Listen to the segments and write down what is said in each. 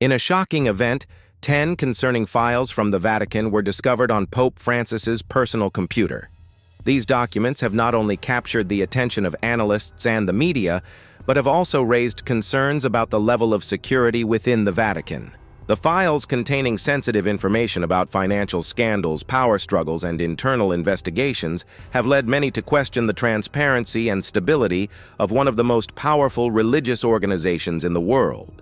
In a shocking event, 10 concerning files from the Vatican were discovered on Pope Francis's personal computer. These documents have not only captured the attention of analysts and the media, but have also raised concerns about the level of security within the Vatican. The files containing sensitive information about financial scandals, power struggles, and internal investigations have led many to question the transparency and stability of one of the most powerful religious organizations in the world.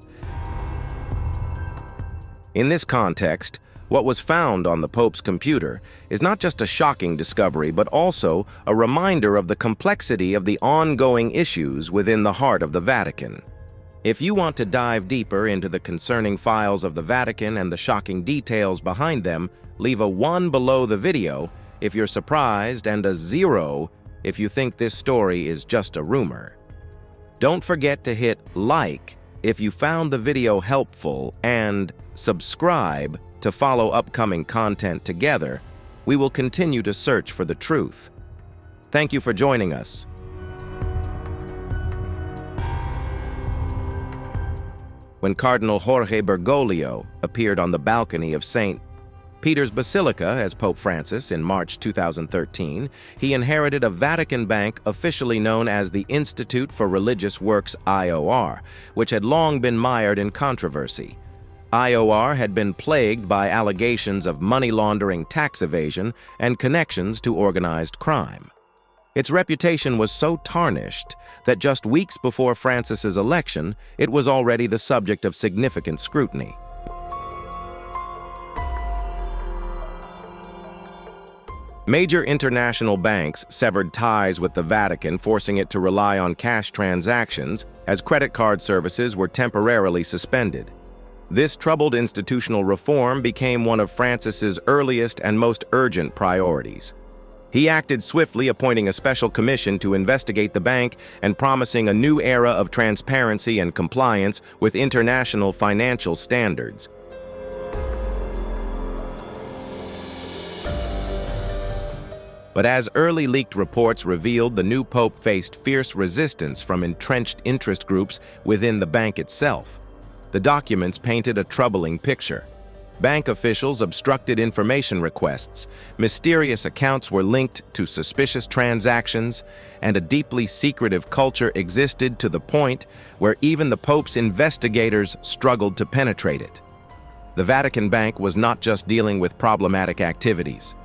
In this context, what was found on the Pope's computer is not just a shocking discovery, but also a reminder of the complexity of the ongoing issues within the heart of the Vatican. If you want to dive deeper into the concerning files of the Vatican and the shocking details behind them, leave a 1 below the video if you're surprised and a 0 if you think this story is just a rumor. Don't forget to hit like if you found the video helpful and subscribe to follow upcoming content together. We will continue to search for the truth. Thank you for joining us. When Cardinal Jorge Bergoglio appeared on the balcony of St. Peter's Basilica as Pope Francis in March 2013, he inherited a Vatican bank officially known as the Institute for Religious Works (IOR), which had long been mired in controversy. IOR had been plagued by allegations of money laundering, tax evasion, and connections to organized crime. Its reputation was so tarnished that just weeks before Francis's election, it was already the subject of significant scrutiny. Major international banks severed ties with the Vatican, forcing it to rely on cash transactions as credit card services were temporarily suspended. This troubled institutional reform became one of Francis's earliest and most urgent priorities. He acted swiftly, appointing a special commission to investigate the bank and promising a new era of transparency and compliance with international financial standards. But as early leaked reports revealed, the new pope faced fierce resistance from entrenched interest groups within the bank itself. The documents painted a troubling picture. Bank officials obstructed information requests, mysterious accounts were linked to suspicious transactions, and a deeply secretive culture existed to the point where even the Pope's investigators struggled to penetrate it. The Vatican Bank was not just dealing with problematic activities.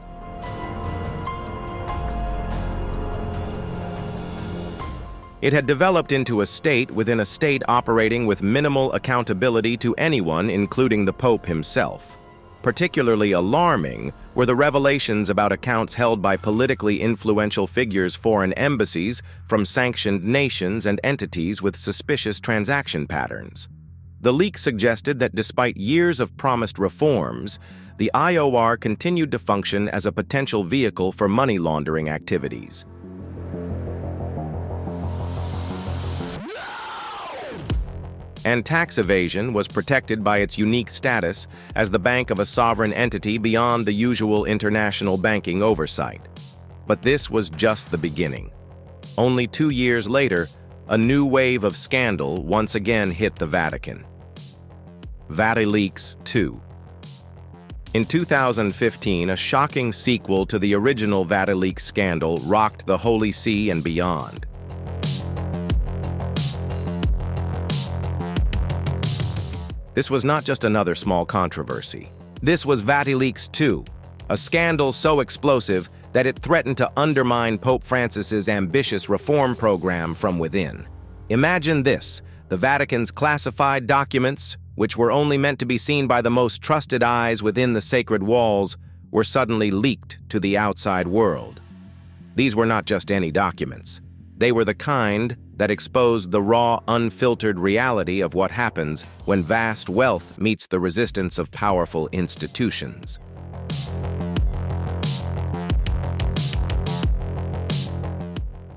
It had developed into a state within a state, operating with minimal accountability to anyone, including the Pope himself. Particularly alarming were the revelations about accounts held by politically influential figures, foreign embassies, from sanctioned nations and entities with suspicious transaction patterns. The leak suggested that despite years of promised reforms, the IOR continued to function as a potential vehicle for money laundering activities. And tax evasion was protected by its unique status as the bank of a sovereign entity beyond the usual international banking oversight. But this was just the beginning. Only 2 years later, a new wave of scandal once again hit the Vatican. VatiLeaks 2. In 2015, a shocking sequel to the original VatiLeaks scandal rocked the Holy See and beyond. This was not just another small controversy. This was VatiLeaks 2, a scandal so explosive that it threatened to undermine Pope Francis's ambitious reform program from within. Imagine this: the Vatican's classified documents, which were only meant to be seen by the most trusted eyes within the sacred walls, were suddenly leaked to the outside world. These were not just any documents. They were the kind that exposed the raw, unfiltered reality of what happens when vast wealth meets the resistance of powerful institutions.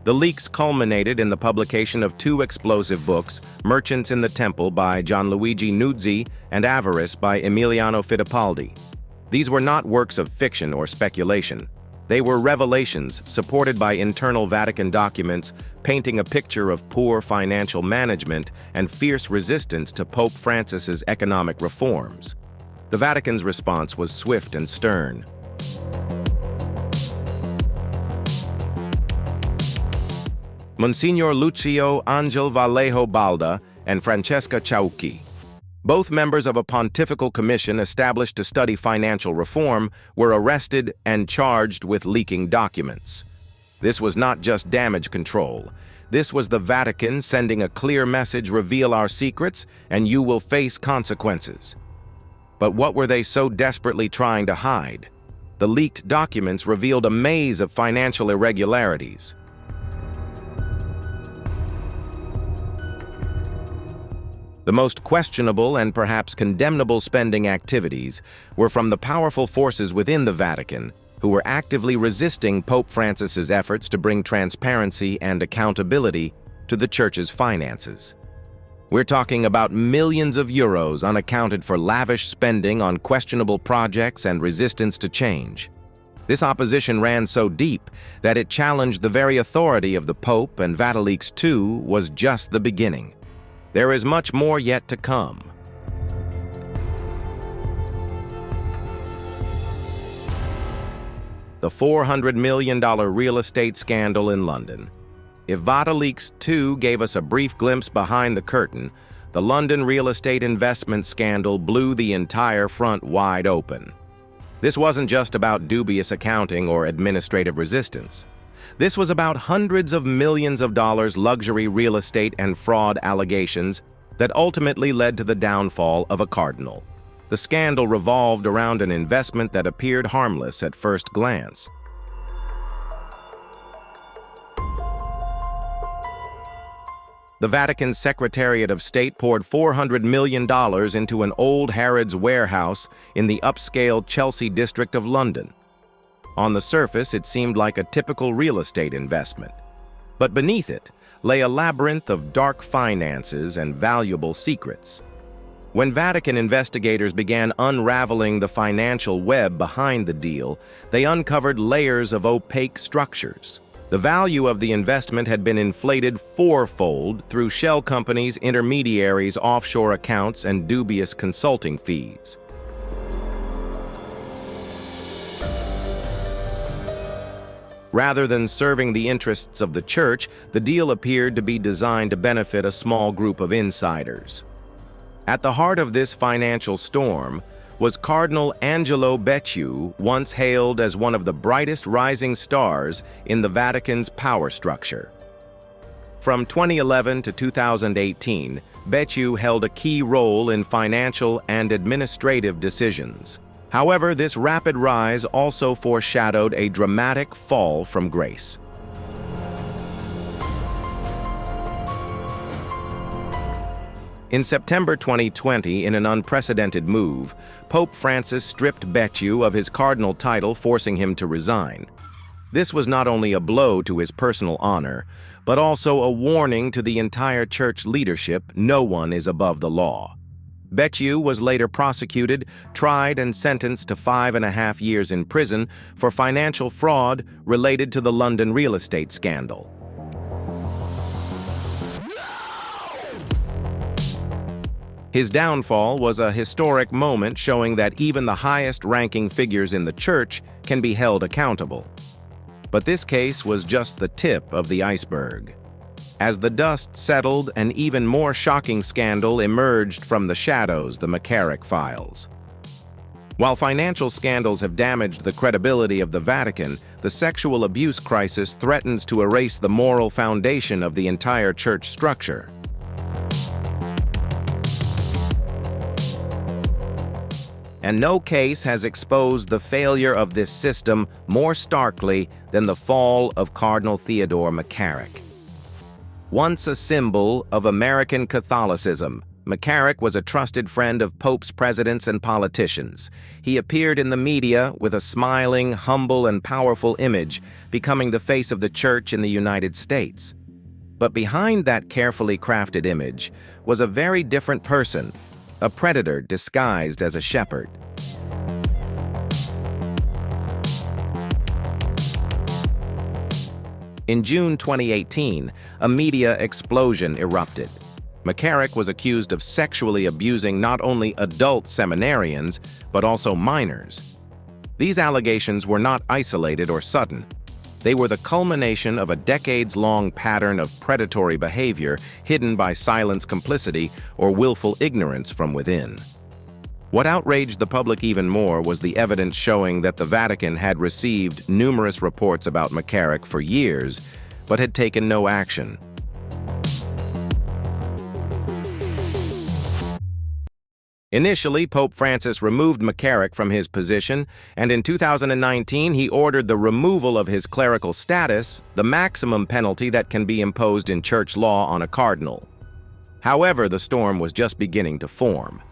The leaks culminated in the publication of 2 explosive books, Merchants in the Temple by Gianluigi Nuzzi and Avarice by Emiliano Fittipaldi. These were not works of fiction or speculation. They were revelations supported by internal Vatican documents painting a picture of poor financial management and fierce resistance to Pope Francis's economic reforms. The Vatican's response was swift and stern. Monsignor Lucio Angel Vallejo Balda and Francesca Chauchi, both members of a pontifical commission established to study financial reform, were arrested and charged with leaking documents. This was not just damage control. This was the Vatican sending a clear message: reveal our secrets and you will face consequences. But what were they so desperately trying to hide? The leaked documents revealed a maze of financial irregularities. The most questionable and perhaps condemnable spending activities were from the powerful forces within the Vatican who were actively resisting Pope Francis's efforts to bring transparency and accountability to the Church's finances. We're talking about millions of euros unaccounted for lavish spending on questionable projects and resistance to change. This opposition ran so deep that it challenged the very authority of the Pope, and Vatileaks II was just the beginning. There is much more yet to come. The $400 million real estate scandal in London. If Vatileaks II gave us a brief glimpse behind the curtain, the London real estate investment scandal blew the entire front wide open. This wasn't just about dubious accounting or administrative resistance. This was about hundreds of millions of dollars luxury real estate and fraud allegations that ultimately led to the downfall of a cardinal. The scandal revolved around an investment that appeared harmless at first glance. The Vatican's Secretariat of State poured $400 million into an old Harrods warehouse in the upscale Chelsea district of London. On the surface, it seemed like a typical real estate investment. But beneath it lay a labyrinth of dark finances and valuable secrets. When Vatican investigators began unraveling the financial web behind the deal, they uncovered layers of opaque structures. The value of the investment had been inflated fourfold through shell companies, intermediaries, offshore accounts, and dubious consulting fees. Rather than serving the interests of the Church, the deal appeared to be designed to benefit a small group of insiders. At the heart of this financial storm was Cardinal Angelo Becciu, once hailed as one of the brightest rising stars in the Vatican's power structure. From 2011 to 2018, Becciu held a key role in financial and administrative decisions. However, this rapid rise also foreshadowed a dramatic fall from grace. In September 2020, in an unprecedented move, Pope Francis stripped Becciu of his cardinal title, forcing him to resign. This was not only a blow to his personal honor, but also a warning to the entire Church leadership: no one is above the law. Becciu was later prosecuted, tried, and sentenced to 5.5 years in prison for financial fraud related to the London real estate scandal. His downfall was a historic moment, showing that even the highest-ranking figures in the Church can be held accountable. But this case was just the tip of the iceberg. As the dust settled, an even more shocking scandal emerged from the shadows: the McCarrick files. While financial scandals have damaged the credibility of the Vatican, the sexual abuse crisis threatens to erase the moral foundation of the entire Church structure. And no case has exposed the failure of this system more starkly than the fall of Cardinal Theodore McCarrick. Once a symbol of American Catholicism, McCarrick was a trusted friend of popes, presidents, and politicians. He appeared in the media with a smiling, humble, and powerful image, becoming the face of the Church in the United States. But behind that carefully crafted image was a very different person, a predator disguised as a shepherd. In June 2018, a media explosion erupted. McCarrick was accused of sexually abusing not only adult seminarians, but also minors. These allegations were not isolated or sudden. They were the culmination of a decades-long pattern of predatory behavior hidden by silence, complicity, or willful ignorance from within. What outraged the public even more was the evidence showing that the Vatican had received numerous reports about McCarrick for years, but had taken no action. Initially, Pope Francis removed McCarrick from his position, and in 2019 he ordered the removal of his clerical status, the maximum penalty that can be imposed in church law on a cardinal. However, the storm was just beginning to form.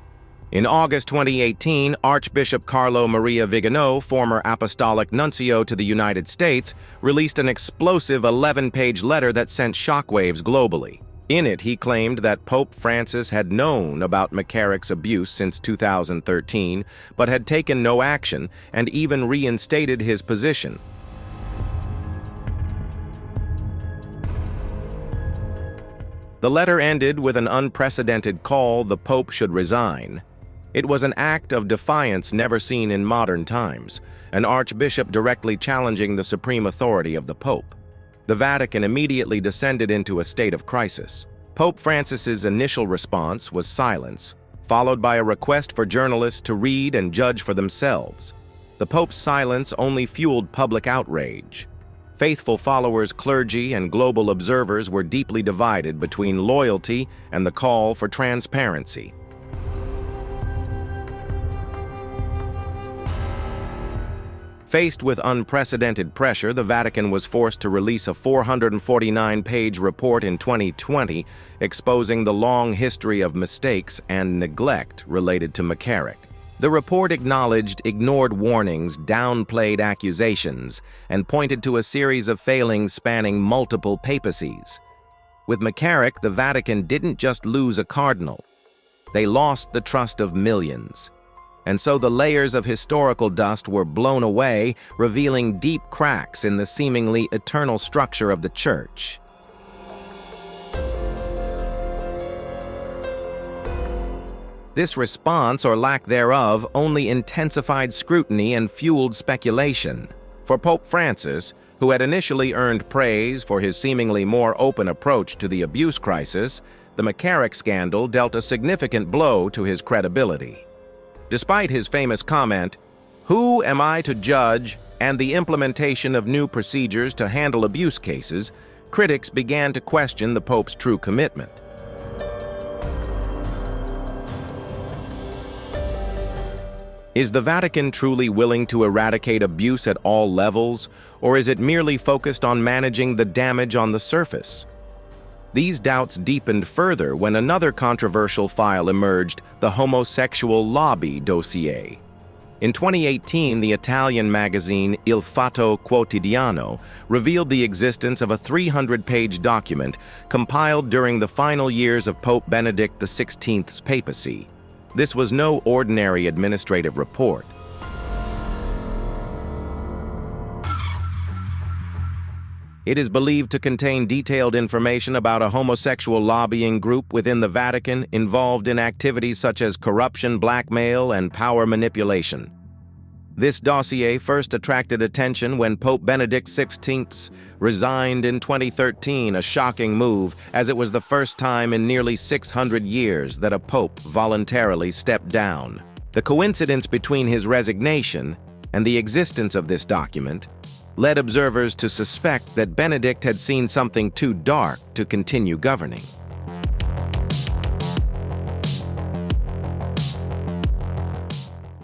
In August 2018, Archbishop Carlo Maria Vigano, former apostolic nuncio to the United States, released an explosive 11-page letter that sent shockwaves globally. In it, he claimed that Pope Francis had known about McCarrick's abuse since 2013, but had taken no action and even reinstated his position. The letter ended with an unprecedented call the Pope should resign. It was an act of defiance never seen in modern times, an archbishop directly challenging the supreme authority of the Pope. The Vatican immediately descended into a state of crisis. Pope Francis's initial response was silence, followed by a request for journalists to read and judge for themselves. The Pope's silence only fueled public outrage. Faithful followers, clergy, and global observers were deeply divided between loyalty and the call for transparency. Faced with unprecedented pressure, the Vatican was forced to release a 449-page report in 2020 exposing the long history of mistakes and neglect related to McCarrick. The report acknowledged ignored warnings, downplayed accusations, and pointed to a series of failings spanning multiple papacies. With McCarrick, the Vatican didn't just lose a cardinal. They lost the trust of millions. And so the layers of historical dust were blown away, revealing deep cracks in the seemingly eternal structure of the Church. This response, or lack thereof, only intensified scrutiny and fueled speculation. For Pope Francis, who had initially earned praise for his seemingly more open approach to the abuse crisis, the McCarrick scandal dealt a significant blow to his credibility. Despite his famous comment, "Who am I to judge?" and the implementation of new procedures to handle abuse cases, critics began to question the Pope's true commitment. Is the Vatican truly willing to eradicate abuse at all levels, or is it merely focused on managing the damage on the surface? These doubts deepened further when another controversial file emerged, the homosexual lobby dossier. In 2018, the Italian magazine Il Fatto Quotidiano revealed the existence of a 300-page document compiled during the final years of Pope Benedict XVI's papacy. This was no ordinary administrative report. It is believed to contain detailed information about a homosexual lobbying group within the Vatican involved in activities such as corruption, blackmail, and power manipulation. This dossier first attracted attention when Pope Benedict XVI resigned in 2013, a shocking move, as it was the first time in nearly 600 years that a pope voluntarily stepped down. The coincidence between his resignation and the existence of this document led observers to suspect that Benedict had seen something too dark to continue governing.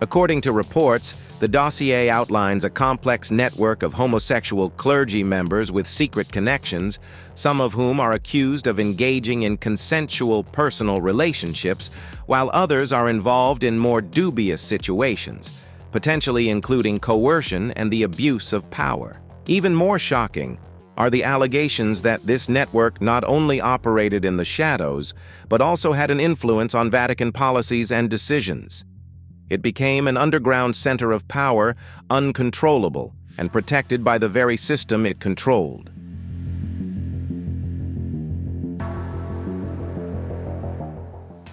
According to reports, the dossier outlines a complex network of homosexual clergy members with secret connections, some of whom are accused of engaging in consensual personal relationships, while others are involved in more dubious situations, potentially including coercion and the abuse of power. Even more shocking are the allegations that this network not only operated in the shadows, but also had an influence on Vatican policies and decisions. It became an underground center of power, uncontrollable, and protected by the very system it controlled.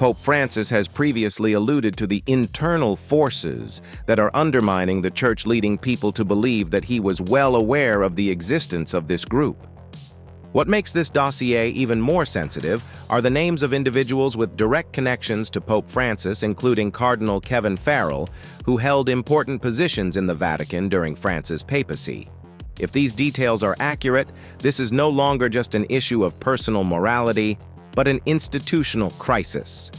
Pope Francis has previously alluded to the internal forces that are undermining the Church, leading people to believe that he was well aware of the existence of this group. What makes this dossier even more sensitive are the names of individuals with direct connections to Pope Francis, including Cardinal Kevin Farrell, who held important positions in the Vatican during Francis' papacy. If these details are accurate, this is no longer just an issue of personal morality, but an institutional crisis.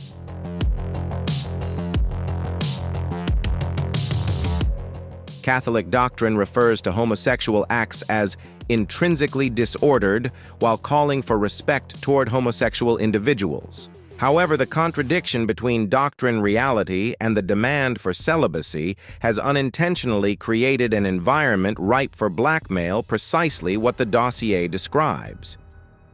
Catholic doctrine refers to homosexual acts as intrinsically disordered while calling for respect toward homosexual individuals. However, the contradiction between doctrine reality and the demand for celibacy has unintentionally created an environment ripe for blackmail, precisely what the dossier describes.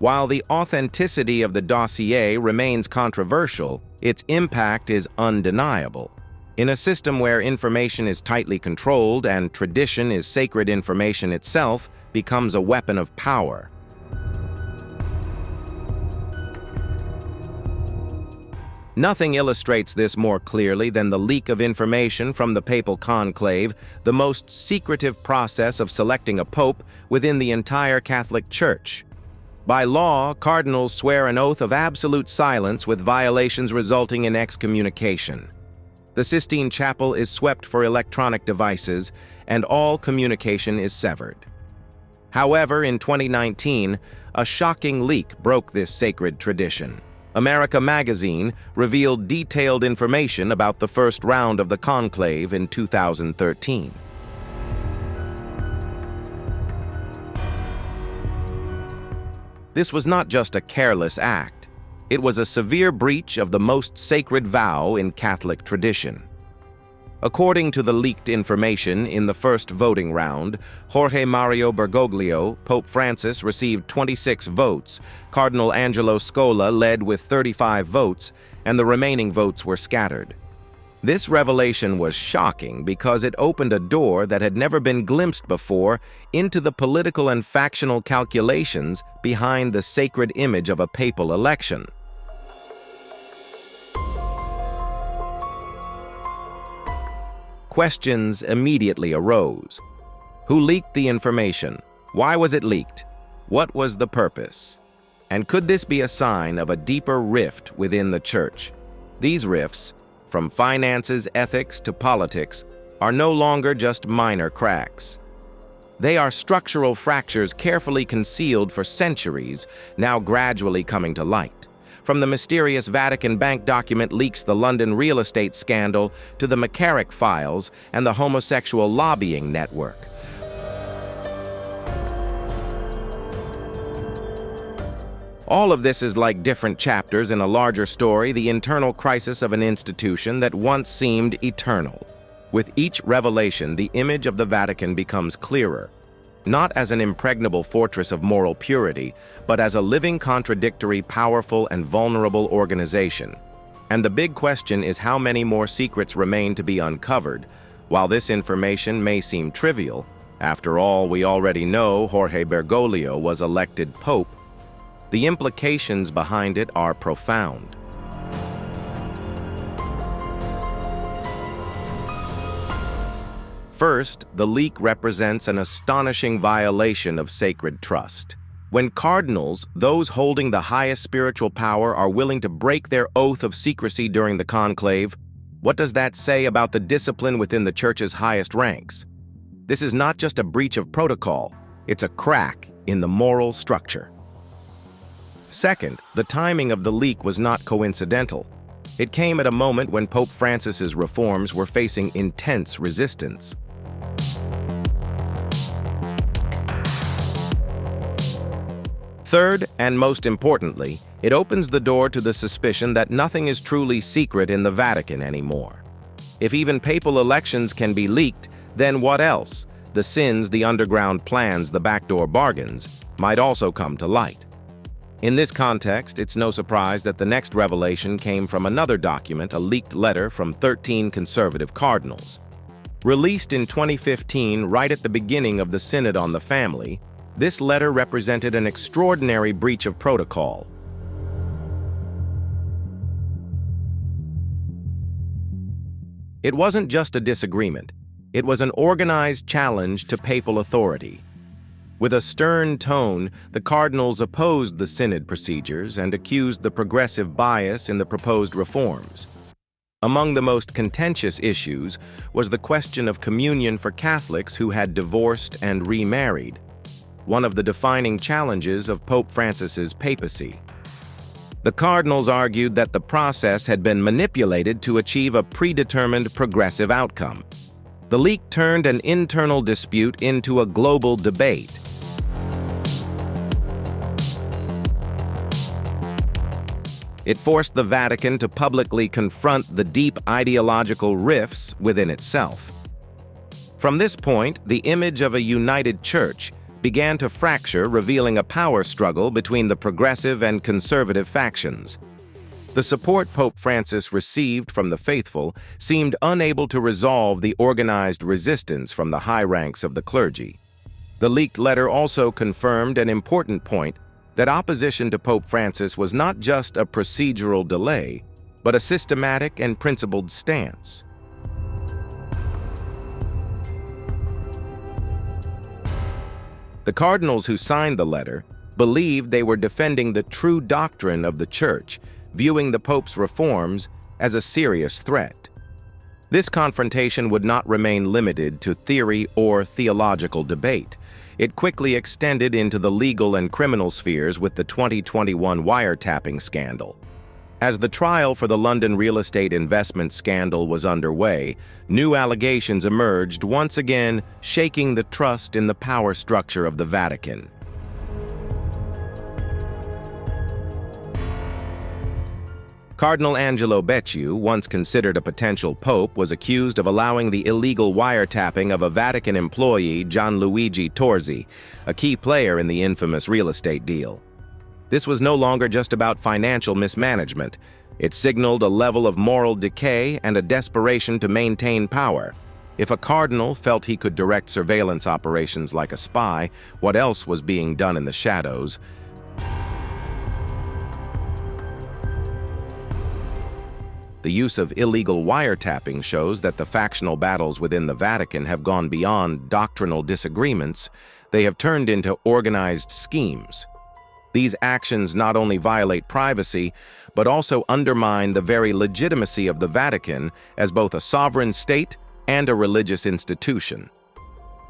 While the authenticity of the dossier remains controversial, its impact is undeniable. In a system where information is tightly controlled and tradition is sacred, information itself becomes a weapon of power. Nothing illustrates this more clearly than the leak of information from the papal conclave, the most secretive process of selecting a pope within the entire Catholic Church. By law, cardinals swear an oath of absolute silence, with violations resulting in excommunication. The Sistine Chapel is swept for electronic devices, and all communication is severed. However, in 2019, a shocking leak broke this sacred tradition. America magazine revealed detailed information about the first round of the conclave in 2013. This was not just a careless act. It was a severe breach of the most sacred vow in Catholic tradition. According to the leaked information, in the first voting round, Jorge Mario Bergoglio, Pope Francis, received 26 votes, Cardinal Angelo Scola led with 35 votes, and the remaining votes were scattered. This revelation was shocking because it opened a door that had never been glimpsed before into the political and factional calculations behind the sacred image of a papal election. Questions immediately arose. Who leaked the information? Why was it leaked? What was the purpose? And could this be a sign of a deeper rift within the Church? These rifts, from finances, ethics, to politics, are no longer just minor cracks. They are structural fractures carefully concealed for centuries, now gradually coming to light. From the mysterious Vatican bank document leaks, the London real estate scandal, to the McCarrick files and the homosexual lobbying network. All of this is like different chapters in a larger story, the internal crisis of an institution that once seemed eternal. With each revelation, the image of the Vatican becomes clearer, not as an impregnable fortress of moral purity, but as a living, contradictory, powerful, and vulnerable organization. And the big question is, how many more secrets remain to be uncovered? While this information may seem trivial, after all, we already know Jorge Bergoglio was elected pope. The implications behind it are profound. First, the leak represents an astonishing violation of sacred trust. When cardinals, those holding the highest spiritual power, are willing to break their oath of secrecy during the conclave, what does that say about the discipline within the Church's highest ranks? This is not just a breach of protocol, it's a crack in the moral structure. Second, the timing of the leak was not coincidental. It came at a moment when Pope Francis's reforms were facing intense resistance. Third, and most importantly, it opens the door to the suspicion that nothing is truly secret in the Vatican anymore. If even papal elections can be leaked, then what else? The sins, the underground plans, the backdoor bargains might also come to light. In this context, it's no surprise that the next revelation came from another document, a leaked letter from 13 conservative cardinals. Released in 2015, right at the beginning of the Synod on the Family, this letter represented an extraordinary breach of protocol. It wasn't just a disagreement. It was an organized challenge to papal authority. With a stern tone, the cardinals opposed the synod procedures and accused the progressive bias in the proposed reforms. Among the most contentious issues was the question of communion for Catholics who had divorced and remarried, one of the defining challenges of Pope Francis's papacy. The cardinals argued that the process had been manipulated to achieve a predetermined progressive outcome. The leak turned an internal dispute into a global debate. It forced the Vatican to publicly confront the deep ideological rifts within itself. From this point, the image of a united church began to fracture, revealing a power struggle between the progressive and conservative factions. The support Pope Francis received from the faithful seemed unable to resolve the organized resistance from the high ranks of the clergy. The leaked letter also confirmed an important point: that opposition to Pope Francis was not just a procedural delay, but a systematic and principled stance. The cardinals who signed the letter believed they were defending the true doctrine of the Church, viewing the Pope's reforms as a serious threat. This confrontation would not remain limited to theory or theological debate. It quickly extended into the legal and criminal spheres with the 2021 wiretapping scandal. As the trial for the London real estate investment scandal was underway, new allegations emerged, once again shaking the trust in the power structure of the Vatican. Cardinal Angelo Becciu, once considered a potential pope, was accused of allowing the illegal wiretapping of a Vatican employee, Gianluigi Torzi, a key player in the infamous real estate deal. This was no longer just about financial mismanagement. It signaled a level of moral decay and a desperation to maintain power. If a cardinal felt he could direct surveillance operations like a spy, what else was being done in the shadows? The use of illegal wiretapping shows that the factional battles within the Vatican have gone beyond doctrinal disagreements. They have turned into organized schemes. These actions not only violate privacy, but also undermine the very legitimacy of the Vatican as both a sovereign state and a religious institution.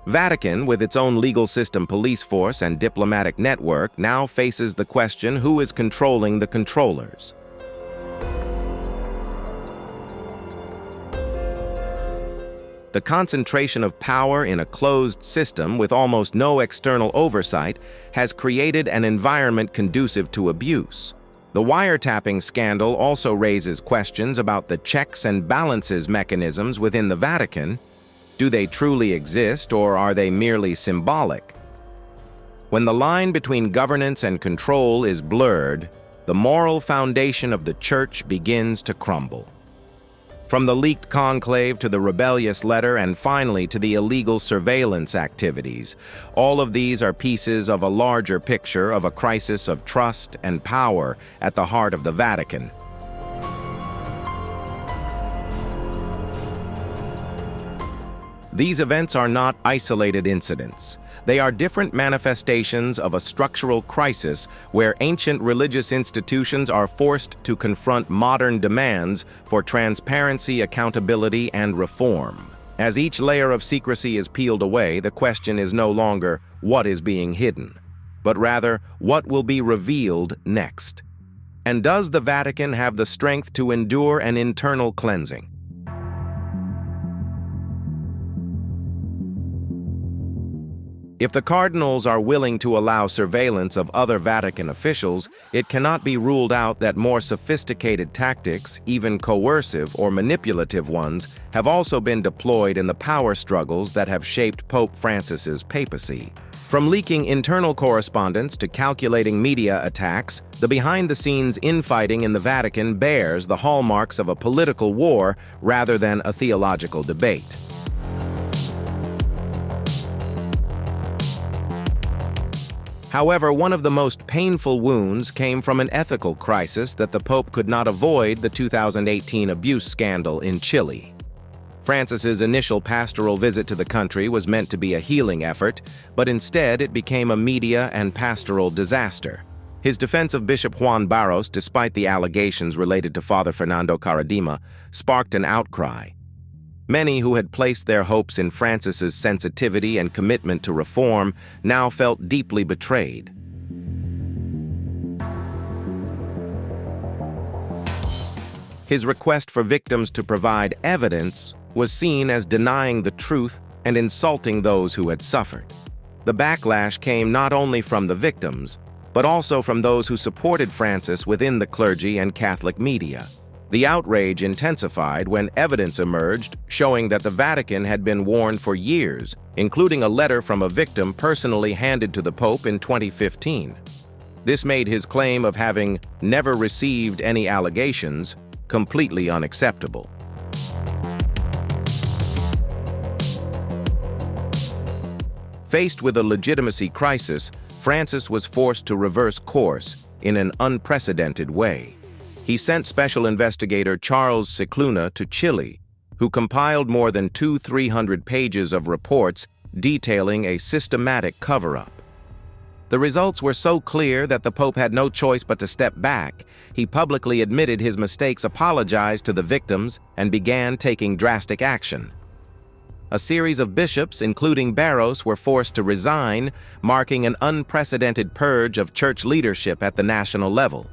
Vatican, with its own legal system, police force, and diplomatic network, now faces the question: who is controlling the controllers? The concentration of power in a closed system with almost no external oversight has created an environment conducive to abuse. The wiretapping scandal also raises questions about the checks and balances mechanisms within the Vatican. Do they truly exist, or are they merely symbolic? When the line between governance and control is blurred, the moral foundation of the Church begins to crumble. From the leaked conclave to the rebellious letter and finally to the illegal surveillance activities, all of these are pieces of a larger picture of a crisis of trust and power at the heart of the Vatican. These events are not isolated incidents. They are different manifestations of a structural crisis where ancient religious institutions are forced to confront modern demands for transparency, accountability, and reform. As each layer of secrecy is peeled away, the question is no longer what is being hidden, but rather what will be revealed next. And does the Vatican have the strength to endure an internal cleansing? If the cardinals are willing to allow surveillance of other Vatican officials, it cannot be ruled out that more sophisticated tactics, even coercive or manipulative ones, have also been deployed in the power struggles that have shaped Pope Francis's papacy. From leaking internal correspondence to calculating media attacks, the behind-the-scenes infighting in the Vatican bears the hallmarks of a political war rather than a theological debate. However, one of the most painful wounds came from an ethical crisis that the Pope could not avoid: the 2018 abuse scandal in Chile. Francis's initial pastoral visit to the country was meant to be a healing effort, but instead it became a media and pastoral disaster. His defense of Bishop Juan Barros, despite the allegations related to Father Fernando Karadima, sparked an outcry. Many who had placed their hopes in Francis's sensitivity and commitment to reform now felt deeply betrayed. His request for victims to provide evidence was seen as denying the truth and insulting those who had suffered. The backlash came not only from the victims, but also from those who supported Francis within the clergy and Catholic media. The outrage intensified when evidence emerged showing that the Vatican had been warned for years, including a letter from a victim personally handed to the Pope in 2015. This made his claim of having never received any allegations completely unacceptable. Faced with a legitimacy crisis, Francis was forced to reverse course in an unprecedented way. He sent special investigator Charles Cicluna to Chile, who compiled more than 300 pages of reports detailing a systematic cover-up. The results were so clear that the Pope had no choice but to step back. He publicly admitted his mistakes, apologized to the victims, and began taking drastic action. A series of bishops, including Barros, were forced to resign, marking an unprecedented purge of church leadership at the national level.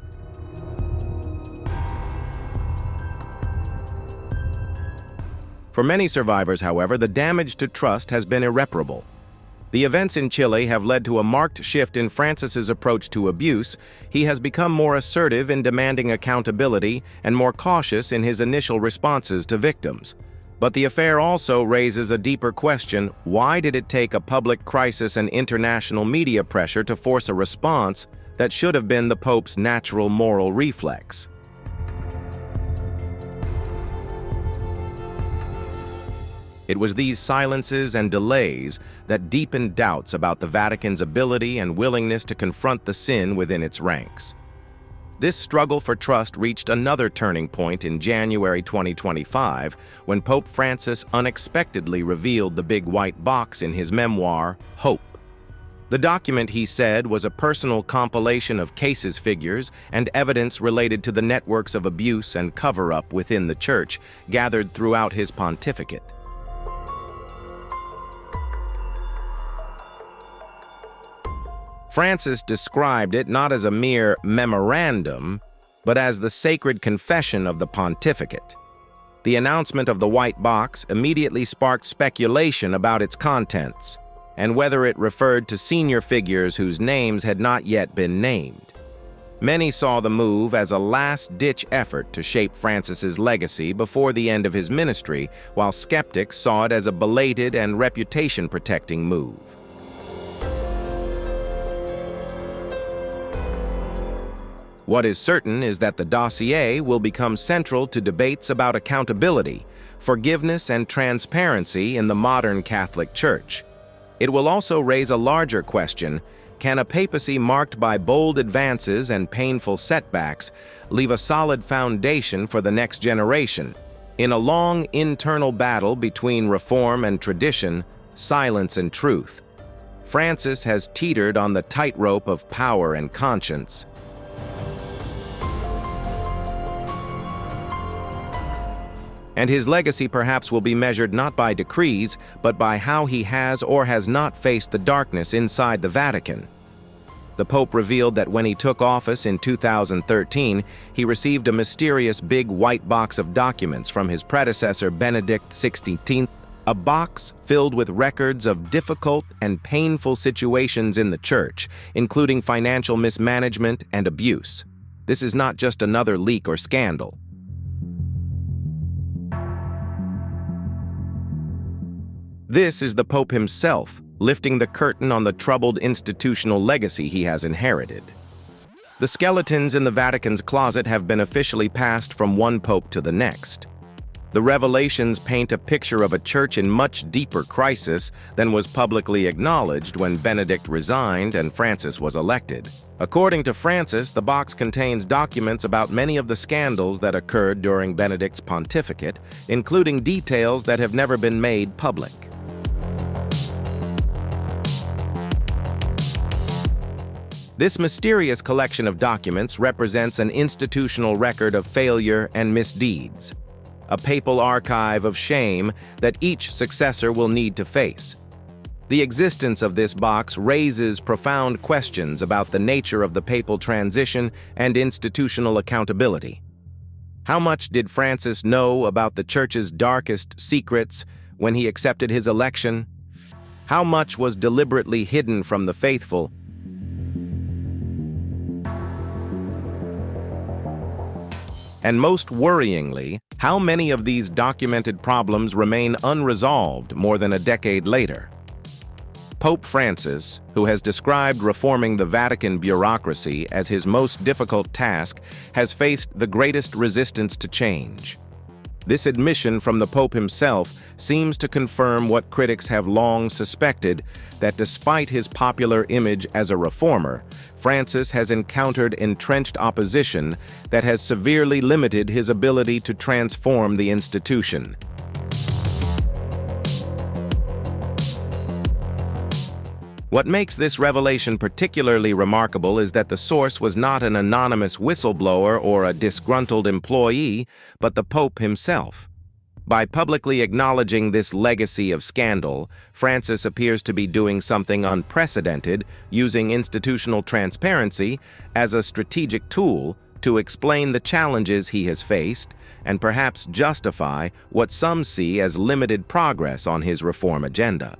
For many survivors, however, the damage to trust has been irreparable. The events in Chile have led to a marked shift in Francis's approach to abuse. He has become more assertive in demanding accountability and more cautious in his initial responses to victims. But the affair also raises a deeper question: why did it take a public crisis and international media pressure to force a response that should have been the Pope's natural moral reflex? It was these silences and delays that deepened doubts about the Vatican's ability and willingness to confront the sin within its ranks. This struggle for trust reached another turning point in January 2025 when Pope Francis unexpectedly revealed the big white box in his memoir, Hope. The document, he said, was a personal compilation of cases figures and evidence related to the networks of abuse and cover-up within the Church gathered throughout his pontificate. Francis described it not as a mere memorandum, but as the sacred confession of the pontificate. The announcement of the white box immediately sparked speculation about its contents, and whether it referred to senior figures whose names had not yet been named. Many saw the move as a last-ditch effort to shape Francis's legacy before the end of his ministry, while skeptics saw it as a belated and reputation-protecting move. What is certain is that the dossier will become central to debates about accountability, forgiveness, and transparency in the modern Catholic Church. It will also raise a larger question: can a papacy marked by bold advances and painful setbacks leave a solid foundation for the next generation? In a long internal battle between reform and tradition, silence and truth, Francis has teetered on the tightrope of power and conscience. And his legacy perhaps will be measured not by decrees, but by how he has or has not faced the darkness inside the Vatican. The Pope revealed that when he took office in 2013, he received a mysterious big white box of documents from his predecessor Benedict XVI, a box filled with records of difficult and painful situations in the Church, including financial mismanagement and abuse. This is not just another leak or scandal. This is the Pope himself, lifting the curtain on the troubled institutional legacy he has inherited. The skeletons in the Vatican's closet have been officially passed from one pope to the next. The revelations paint a picture of a church in much deeper crisis than was publicly acknowledged when Benedict resigned and Francis was elected. According to Francis, the box contains documents about many of the scandals that occurred during Benedict's pontificate, including details that have never been made public. This mysterious collection of documents represents an institutional record of failure and misdeeds, a papal archive of shame that each successor will need to face. The existence of this box raises profound questions about the nature of the papal transition and institutional accountability. How much did Francis know about the Church's darkest secrets when he accepted his election? How much was deliberately hidden from the faithful? And most worryingly, how many of these documented problems remain unresolved more than a decade later? Pope Francis, who has described reforming the Vatican bureaucracy as his most difficult task, has faced the greatest resistance to change. This admission from the Pope himself seems to confirm what critics have long suspected, that despite his popular image as a reformer, Francis has encountered entrenched opposition that has severely limited his ability to transform the institution. What makes this revelation particularly remarkable is that the source was not an anonymous whistleblower or a disgruntled employee, but the Pope himself. By publicly acknowledging this legacy of scandal, Francis appears to be doing something unprecedented, using institutional transparency as a strategic tool to explain the challenges he has faced and perhaps justify what some see as limited progress on his reform agenda.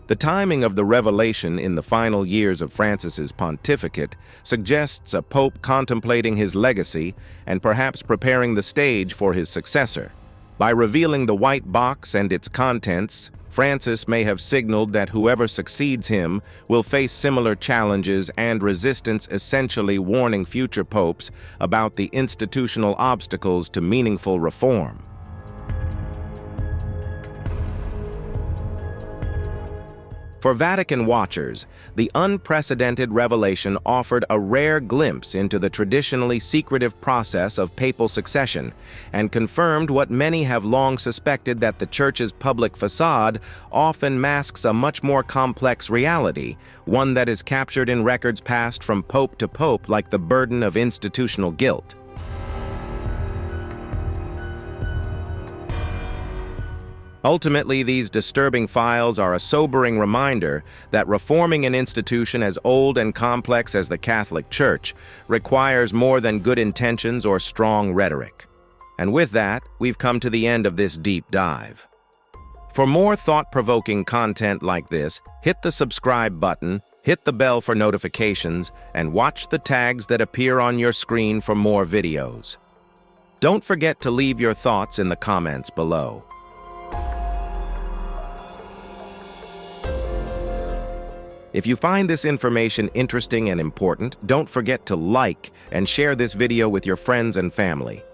The timing of the revelation in the final years of Francis's pontificate suggests a pope contemplating his legacy and perhaps preparing the stage for his successor. By revealing the white box and its contents, Francis may have signaled that whoever succeeds him will face similar challenges and resistance, essentially warning future popes about the institutional obstacles to meaningful reform. For Vatican watchers, the unprecedented revelation offered a rare glimpse into the traditionally secretive process of papal succession and confirmed what many have long suspected, that the Church's public facade often masks a much more complex reality, one that is captured in records passed from pope to pope like the burden of institutional guilt. Ultimately, these disturbing files are a sobering reminder that reforming an institution as old and complex as the Catholic Church requires more than good intentions or strong rhetoric. And with that, we've come to the end of this deep dive. For more thought-provoking content like this, hit the subscribe button, hit the bell for notifications, and watch the tags that appear on your screen for more videos. Don't forget to leave your thoughts in the comments below. If you find this information interesting and important, don't forget to like and share this video with your friends and family.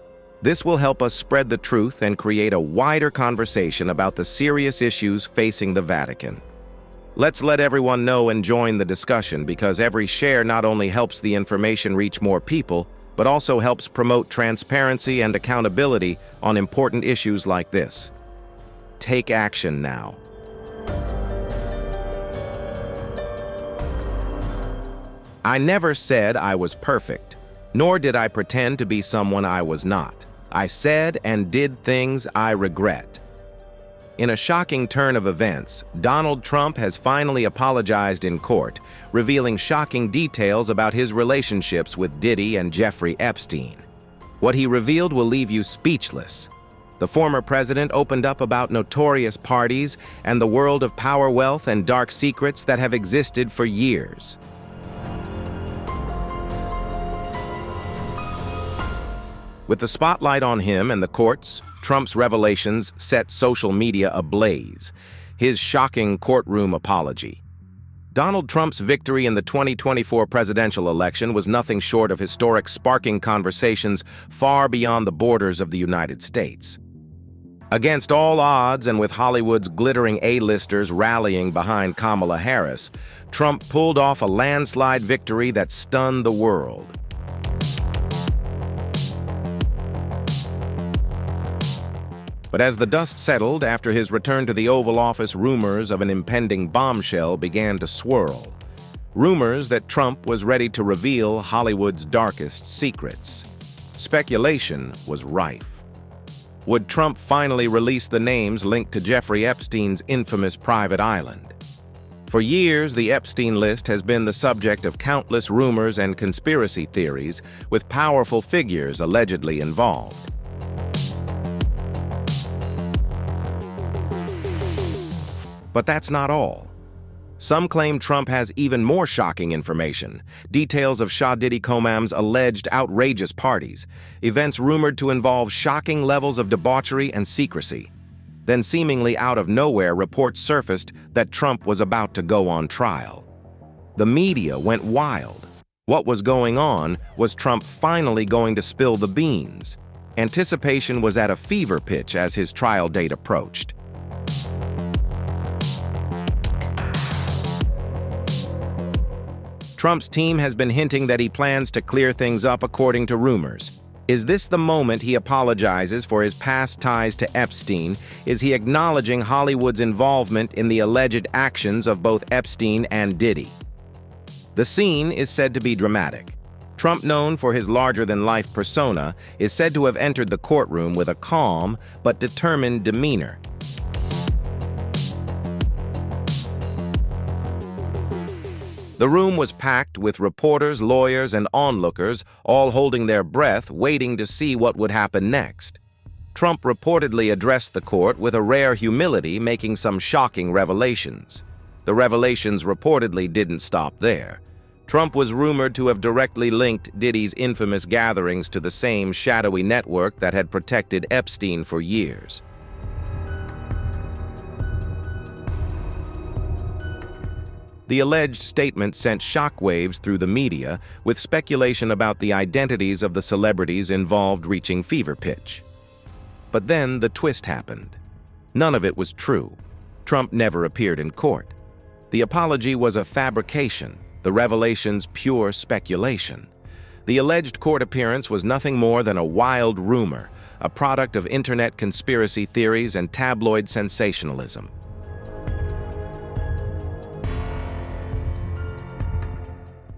This will help us spread the truth and create a wider conversation about the serious issues facing the Vatican. Let's let everyone know and join the discussion, because every share not only helps the information reach more people, but also helps promote transparency and accountability on important issues like this. Take action now. I never said I was perfect, nor did I pretend to be someone I was not. I said and did things I regret. In a shocking turn of events, Donald Trump has finally apologized in court, revealing shocking details about his relationships with Diddy and Jeffrey Epstein. What he revealed will leave you speechless. The former president opened up about notorious parties and the world of power, wealth, and dark secrets that have existed for years. With the spotlight on him and the courts, Trump's revelations set social media ablaze. His shocking courtroom apology. Donald Trump's victory in the 2024 presidential election was nothing short of historic, sparking conversations far beyond the borders of the United States. Against all odds and with Hollywood's glittering A-listers rallying behind Kamala Harris, Trump pulled off a landslide victory that stunned the world. But as the dust settled after his return to the Oval Office, rumors of an impending bombshell began to swirl. Rumors that Trump was ready to reveal Hollywood's darkest secrets. Speculation was rife. Would Trump finally release the names linked to Jeffrey Epstein's infamous private island? For years, the Epstein list has been the subject of countless rumors and conspiracy theories, with powerful figures allegedly involved. But that's not all. Some claim Trump has even more shocking information, details of Shah Diddy Combs' alleged outrageous parties, events rumored to involve shocking levels of debauchery and secrecy. Then seemingly out of nowhere, reports surfaced that Trump was about to go on trial. The media went wild. What was going on? Was Trump finally going to spill the beans? Anticipation was at a fever pitch as his trial date approached. Trump's team has been hinting that he plans to clear things up according to rumors. Is this the moment he apologizes for his past ties to Epstein? Is he acknowledging Hollywood's involvement in the alleged actions of both Epstein and Diddy? The scene is said to be dramatic. Trump, known for his larger-than-life persona, is said to have entered the courtroom with a calm but determined demeanor. The room was packed with reporters, lawyers, and onlookers, all holding their breath, waiting to see what would happen next. Trump reportedly addressed the court with a rare humility, making some shocking revelations. The revelations reportedly didn't stop there. Trump was rumored to have directly linked Diddy's infamous gatherings to the same shadowy network that had protected Epstein for years. The alleged statement sent shockwaves through the media, with speculation about the identities of the celebrities involved reaching fever pitch. But then the twist happened. None of it was true. Trump never appeared in court. The apology was a fabrication, the revelations pure speculation. The alleged court appearance was nothing more than a wild rumor, a product of internet conspiracy theories and tabloid sensationalism.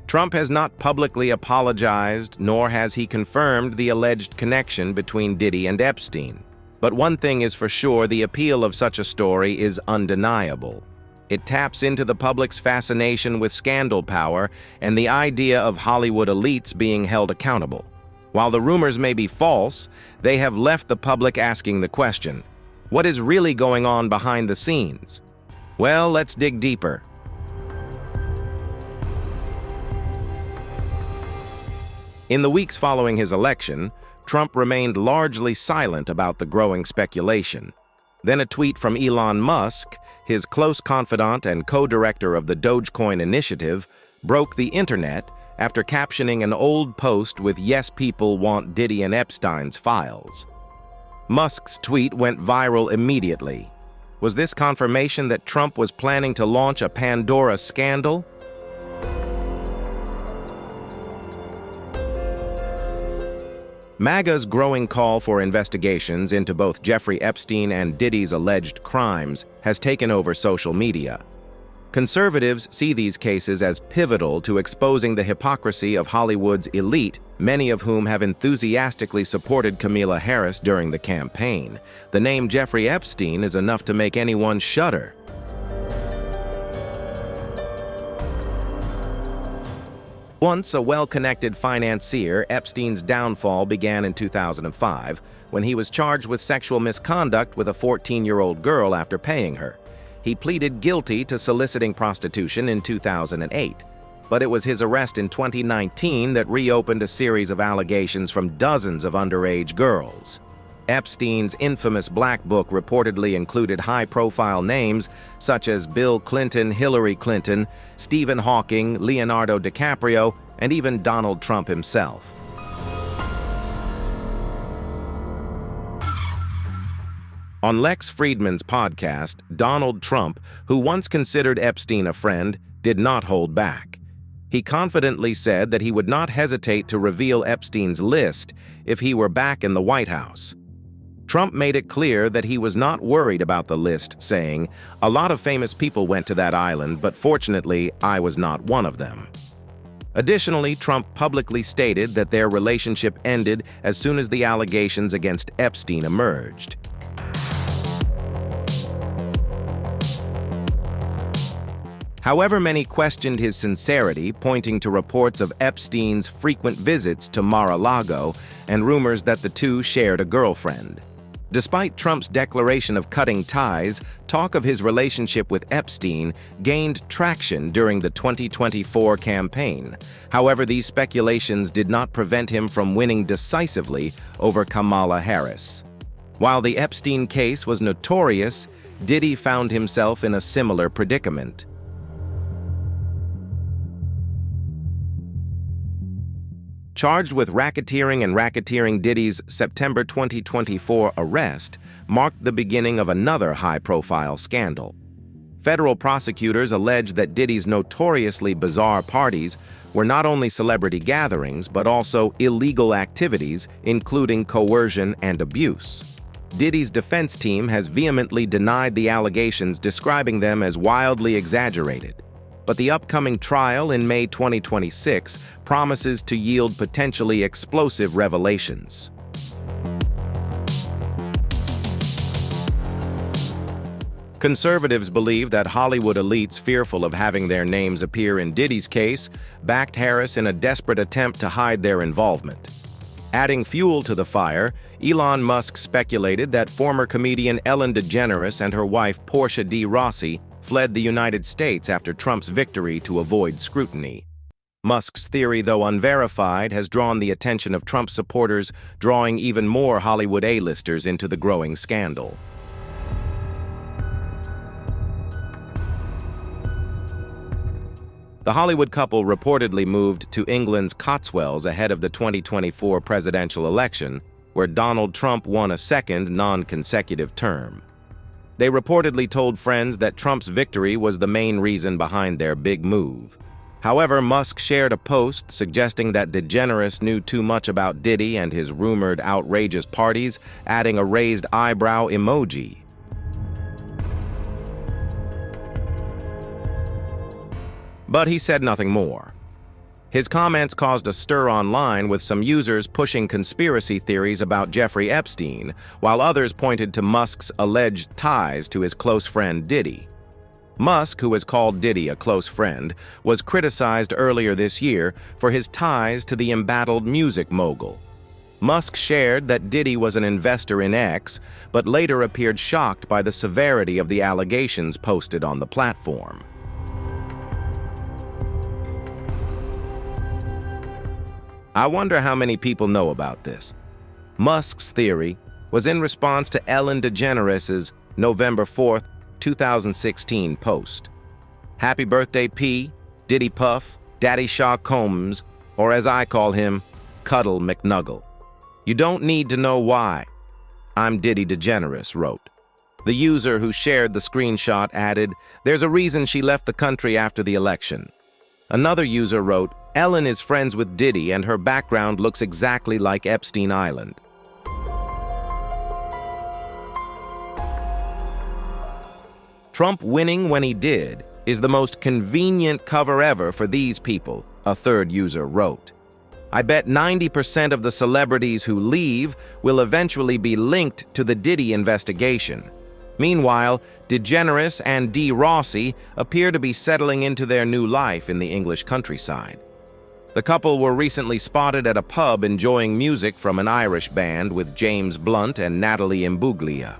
Trump has not publicly apologized, nor has he confirmed the alleged connection between Diddy and Epstein. But one thing is for sure, the appeal of such a story is undeniable. It taps into the public's fascination with scandal power and the idea of Hollywood elites being held accountable. While the rumors may be false, they have left the public asking the question, what is really going on behind the scenes? Well, let's dig deeper. In the weeks following his election, Trump remained largely silent about the growing speculation. Then a tweet from Elon Musk, his close confidant and co-director of the Dogecoin initiative, broke the internet after captioning an old post with "Yes, people want Diddy and Epstein's files." Musk's tweet went viral immediately. Was this confirmation that Trump was planning to launch a Pandora scandal? MAGA's growing call for investigations into both Jeffrey Epstein and Diddy's alleged crimes has taken over social media. Conservatives see these cases as pivotal to exposing the hypocrisy of Hollywood's elite, many of whom have enthusiastically supported Kamala Harris during the campaign. The name Jeffrey Epstein is enough to make anyone shudder. Once a well-connected financier, Epstein's downfall began in 2005 when he was charged with sexual misconduct with a 14-year-old girl after paying her. He pleaded guilty to soliciting prostitution in 2008, but it was his arrest in 2019 that reopened a series of allegations from dozens of underage girls. Epstein's infamous Black Book reportedly included high-profile names such as Bill Clinton, Hillary Clinton, Stephen Hawking, Leonardo DiCaprio, and even Donald Trump himself. On Lex Fridman's podcast, Donald Trump, who once considered Epstein a friend, did not hold back. He confidently said that he would not hesitate to reveal Epstein's list if he were back in the White House. Trump made it clear that he was not worried about the list, saying, "A lot of famous people went to that island, but fortunately, I was not one of them." Additionally, Trump publicly stated that their relationship ended as soon as the allegations against Epstein emerged. However, many questioned his sincerity, pointing to reports of Epstein's frequent visits to Mar-a-Lago and rumors that the two shared a girlfriend. Despite Trump's declaration of cutting ties, talk of his relationship with Epstein gained traction during the 2024 campaign. However, these speculations did not prevent him from winning decisively over Kamala Harris. While the Epstein case was notorious, Diddy found himself in a similar predicament. Charged with racketeering, Diddy's September 2024 arrest marked the beginning of another high-profile scandal. Federal prosecutors alleged that Diddy's notoriously bizarre parties were not only celebrity gatherings, but also illegal activities, including coercion and abuse. Diddy's defense team has vehemently denied the allegations, describing them as wildly exaggerated. But the upcoming trial in May 2026 promises to yield potentially explosive revelations. Conservatives believe that Hollywood elites, fearful of having their names appear in Diddy's case, backed Harris in a desperate attempt to hide their involvement. Adding fuel to the fire, Elon Musk speculated that former comedian Ellen DeGeneres and her wife Portia de Rossi fled the United States after Trump's victory to avoid scrutiny. Musk's theory, though unverified, has drawn the attention of Trump supporters, drawing even more Hollywood A-listers into the growing scandal. The Hollywood couple reportedly moved to England's Cotswolds ahead of the 2024 presidential election, where Donald Trump won a second non-consecutive term. They reportedly told friends that Trump's victory was the main reason behind their big move. However, Musk shared a post suggesting that DeGeneres knew too much about Diddy and his rumored outrageous parties, adding a raised eyebrow emoji. But he said nothing more. His comments caused a stir online, with some users pushing conspiracy theories about Jeffrey Epstein, while others pointed to Musk's alleged ties to his close friend Diddy. Musk, who has called Diddy a close friend, was criticized earlier this year for his ties to the embattled music mogul. Musk shared that Diddy was an investor in X, but later appeared shocked by the severity of the allegations posted on the platform. I wonder how many people know about this. Musk's theory was in response to Ellen DeGeneres' November 4, 2016 post. "Happy birthday, P, Diddy Puff, Daddy Shaw Combs, or as I call him, Cuddle McNuggle. You don't need to know why. I'm Diddy DeGeneres," wrote. The user who shared the screenshot added, "There's a reason she left the country after the election." Another user wrote, "Ellen is friends with Diddy and her background looks exactly like Epstein Island." Trump winning when he did is the most convenient cover ever for these people, a third user wrote. "I bet 90% of the celebrities who leave will eventually be linked to the Diddy investigation. Meanwhile, DeGeneres and de Rossi appear to be settling into their new life in the English countryside." The couple were recently spotted at a pub enjoying music from an Irish band with James Blunt and Natalie Imbruglia.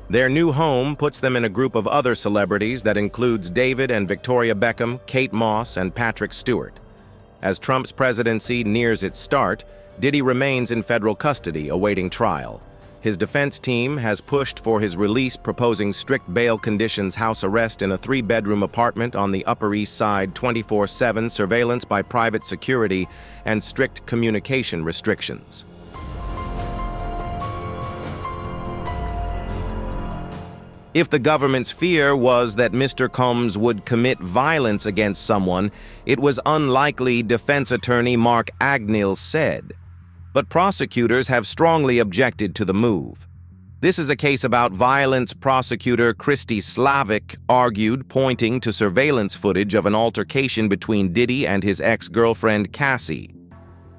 Their new home puts them in a group of other celebrities that includes David and Victoria Beckham, Kate Moss, and Patrick Stewart. As Trump's presidency nears its start, Diddy remains in federal custody awaiting trial. His defense team has pushed for his release, proposing strict bail conditions, house arrest in a 3-bedroom apartment on the Upper East Side, 24/7 surveillance by private security, and strict communication restrictions. If the government's fear was that Mr. Combs would commit violence against someone, it was unlikely, defense attorney Mark Agnil said. But prosecutors have strongly objected to the move. This is a case about violence, prosecutor Christy Slavic argued, pointing to surveillance footage of an altercation between Diddy and his ex-girlfriend Cassie.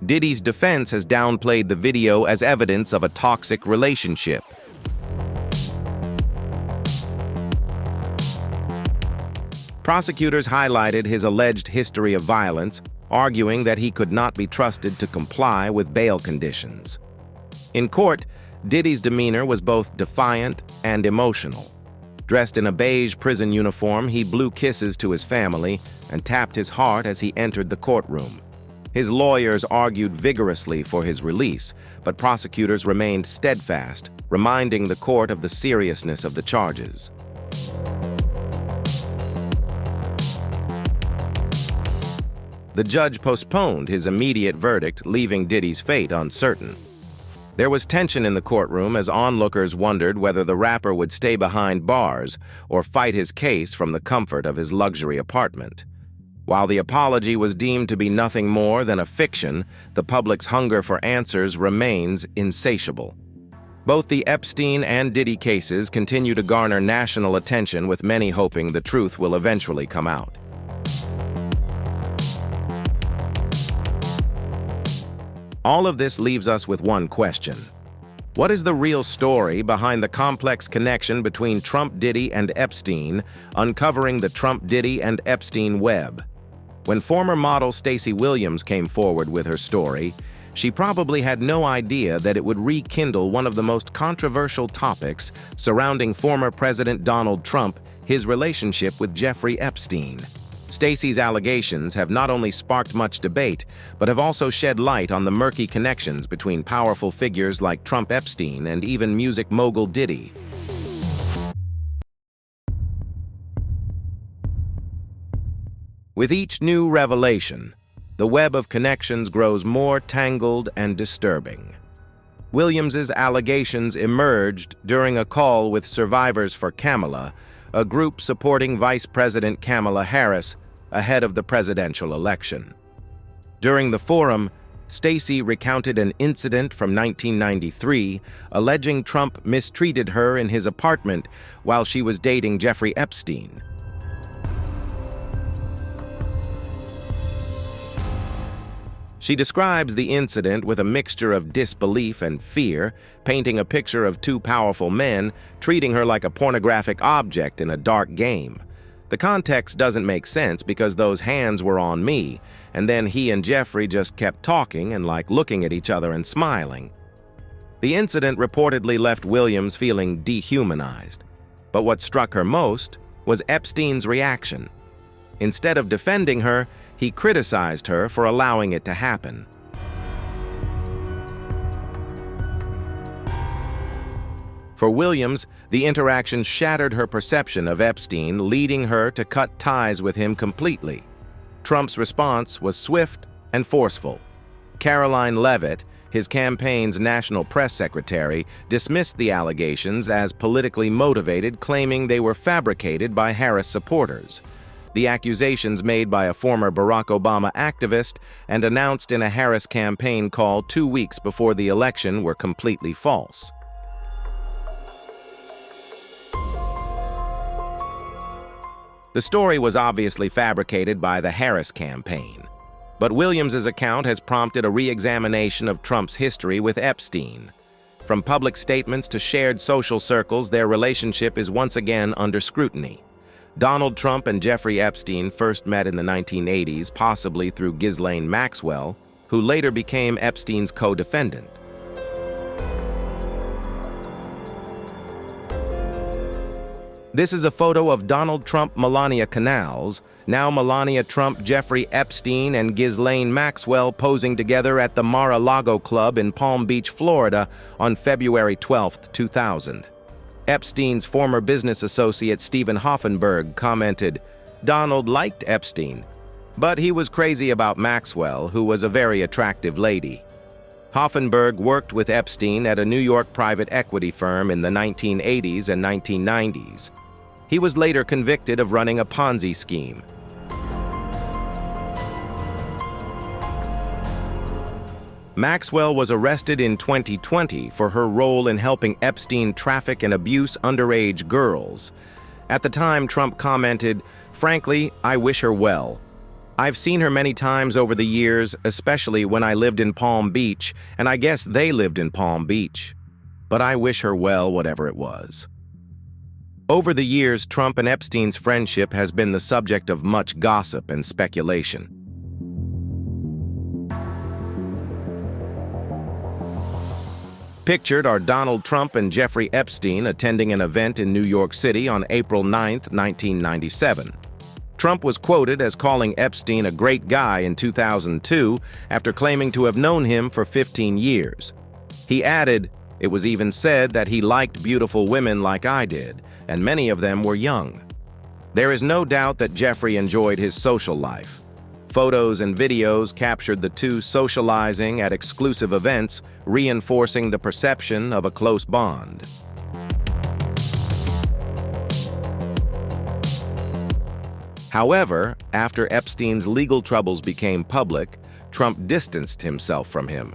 Diddy's defense has downplayed the video as evidence of a toxic relationship. Prosecutors highlighted his alleged history of violence, arguing that he could not be trusted to comply with bail conditions. In court, Diddy's demeanor was both defiant and emotional. Dressed in a beige prison uniform, he blew kisses to his family and tapped his heart as he entered the courtroom. His lawyers argued vigorously for his release, but prosecutors remained steadfast, reminding the court of the seriousness of the charges. The judge postponed his immediate verdict, leaving Diddy's fate uncertain. There was tension in the courtroom as onlookers wondered whether the rapper would stay behind bars or fight his case from the comfort of his luxury apartment. While the apology was deemed to be nothing more than a fiction, the public's hunger for answers remains insatiable. Both the Epstein and Diddy cases continue to garner national attention, with many hoping the truth will eventually come out. All of this leaves us with one question. What is the real story behind the complex connection between Trump, Diddy, and Epstein, uncovering the Trump, Diddy, and Epstein web? When former model Stacey Williams came forward with her story, she probably had no idea that it would rekindle one of the most controversial topics surrounding former President Donald Trump, his relationship with Jeffrey Epstein. Stacey's allegations have not only sparked much debate, but have also shed light on the murky connections between powerful figures like Trump, Epstein, and even music mogul Diddy. With each new revelation, the web of connections grows more tangled and disturbing. Williams's allegations emerged during a call with Survivors for Kamala, a group supporting Vice President Kamala Harris ahead of the presidential election. During the forum, Stacey recounted an incident from 1993, alleging Trump mistreated her in his apartment while she was dating Jeffrey Epstein. She describes the incident with a mixture of disbelief and fear, painting a picture of two powerful men treating her like a pornographic object in a dark game. The context doesn't make sense because those hands were on me, and then he and Jeffrey just kept talking and looking at each other and smiling. The incident reportedly left Williams feeling dehumanized, but what struck her most was Epstein's reaction. Instead of defending her, he criticized her for allowing it to happen. For Williams, the interaction shattered her perception of Epstein, leading her to cut ties with him completely. Trump's response was swift and forceful. Caroline Leavitt, his campaign's national press secretary, dismissed the allegations as politically motivated, claiming they were fabricated by Harris supporters. The accusations, made by a former Barack Obama activist and announced in a Harris campaign call 2 weeks before the election, were completely false. The story was obviously fabricated by the Harris campaign, but Williams's account has prompted a re-examination of Trump's history with Epstein. From public statements to shared social circles, their relationship is once again under scrutiny. Donald Trump and Jeffrey Epstein first met in the 1980s, possibly through Ghislaine Maxwell, who later became Epstein's co-defendant. This is a photo of Donald Trump-Melania Canals, now Melania Trump, Jeffrey Epstein, and Ghislaine Maxwell posing together at the Mar-a-Lago Club in Palm Beach, Florida on February 12, 2000. Epstein's former business associate Stephen Hoffenberg commented, "Donald liked Epstein, but he was crazy about Maxwell, who was a very attractive lady." Hoffenberg worked with Epstein at a New York private equity firm in the 1980s and 1990s. He was later convicted of running a Ponzi scheme. Maxwell was arrested in 2020 for her role in helping Epstein traffic and abuse underage girls. At the time, Trump commented, "Frankly, I wish her well. I've seen her many times over the years, especially when I lived in Palm Beach, and I guess they lived in Palm Beach. But I wish her well, whatever it was." Over the years, Trump and Epstein's friendship has been the subject of much gossip and speculation. Pictured are Donald Trump and Jeffrey Epstein attending an event in New York City on April 9, 1997. Trump was quoted as calling Epstein a great guy in 2002 after claiming to have known him for 15 years. He added, "It was even said that he liked beautiful women like I did, and many of them were young." There is no doubt that Jeffrey enjoyed his social life. Photos and videos captured the two socializing at exclusive events, reinforcing the perception of a close bond. However, after Epstein's legal troubles became public, Trump distanced himself from him.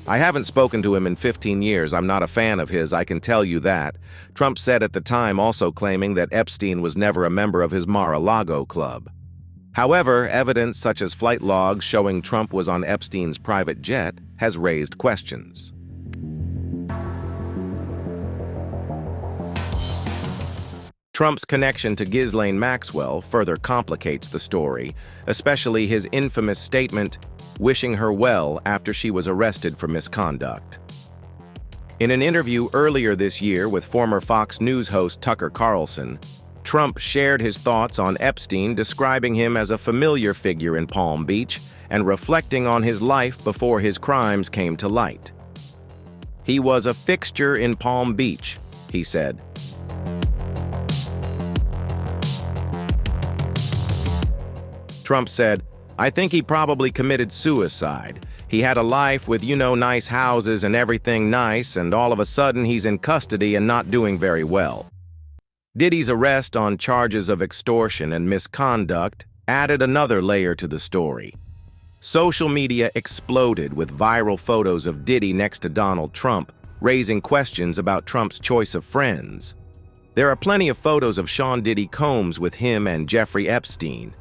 "I haven't spoken to him in 15 years. I'm not a fan of his, I can tell you that," Trump said at the time, also claiming that Epstein was never a member of his Mar-a-Lago club. However, evidence such as flight logs showing Trump was on Epstein's private jet has raised questions. Trump's connection to Ghislaine Maxwell further complicates the story, especially his infamous statement, wishing her well after she was arrested for misconduct. In an interview earlier this year with former Fox News host Tucker Carlson, Trump shared his thoughts on Epstein, describing him as a familiar figure in Palm Beach and reflecting on his life before his crimes came to light. "He was a fixture in Palm Beach," he said. Trump said, "I think he probably committed suicide. He had a life with, nice houses and everything nice, and all of a sudden he's in custody and not doing very well." Diddy's arrest on charges of extortion and misconduct added another layer to the story. Social media exploded with viral photos of Diddy next to Donald Trump, raising questions about Trump's choice of friends. There are plenty of photos of Sean Diddy Combs with him and Jeffrey Epstein.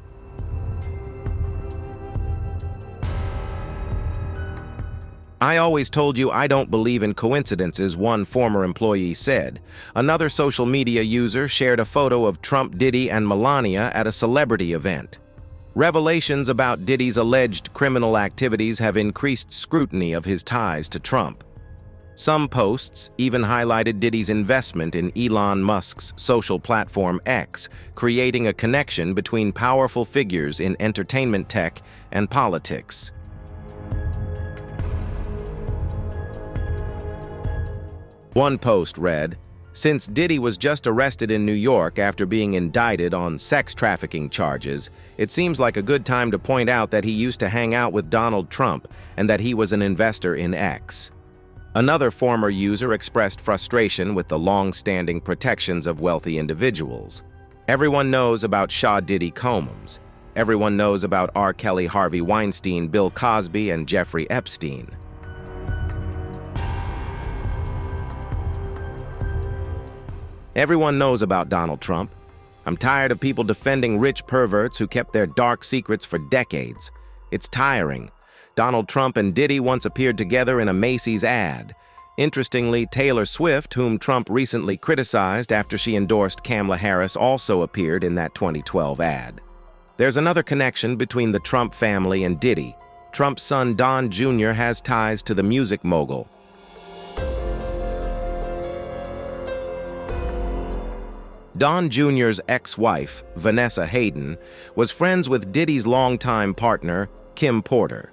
"I always told you I don't believe in coincidences," one former employee said. Another social media user shared a photo of Trump, Diddy, and Melania at a celebrity event. Revelations about Diddy's alleged criminal activities have increased scrutiny of his ties to Trump. Some posts even highlighted Diddy's investment in Elon Musk's social platform X, creating a connection between powerful figures in entertainment tech and politics. One post read, "Since Diddy was just arrested in New York after being indicted on sex trafficking charges, it seems like a good time to point out that he used to hang out with Donald Trump and that he was an investor in X." Another former user expressed frustration with the long-standing protections of wealthy individuals. "Everyone knows about Sean Diddy Combs. Everyone knows about R. Kelly, Harvey Weinstein, Bill Cosby, and Jeffrey Epstein. Everyone knows about Donald Trump. I'm tired of people defending rich perverts who kept their dark secrets for decades. It's tiring. Donald Trump and Diddy once appeared together in a Macy's ad. Interestingly, Taylor Swift, whom Trump recently criticized after she endorsed Kamala Harris, also appeared in that 2012 ad. There's another connection between the Trump family and Diddy. Trump's son Don Jr. has ties to the music mogul. Don Jr.'s ex-wife, Vanessa Hayden, was friends with Diddy's longtime partner, Kim Porter.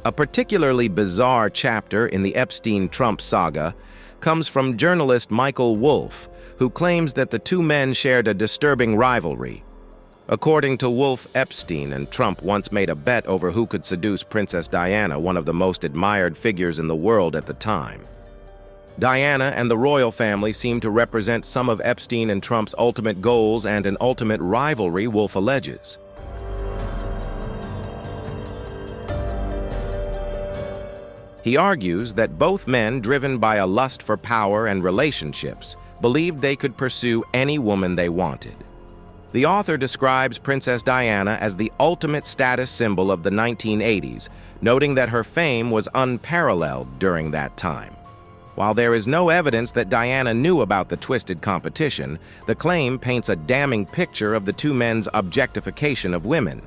A particularly bizarre chapter in the Epstein-Trump saga comes from journalist Michael Wolff, who claims that the two men shared a disturbing rivalry. According to Wolff, Epstein and Trump once made a bet over who could seduce Princess Diana, one of the most admired figures in the world at the time. Diana and the royal family seem to represent some of Epstein and Trump's ultimate goals and an ultimate rivalry, Wolff alleges. He argues that both men, driven by a lust for power and relationships, believed they could pursue any woman they wanted. The author describes Princess Diana as the ultimate status symbol of the 1980s, noting that her fame was unparalleled during that time. While there is no evidence that Diana knew about the twisted competition, the claim paints a damning picture of the two men's objectification of women.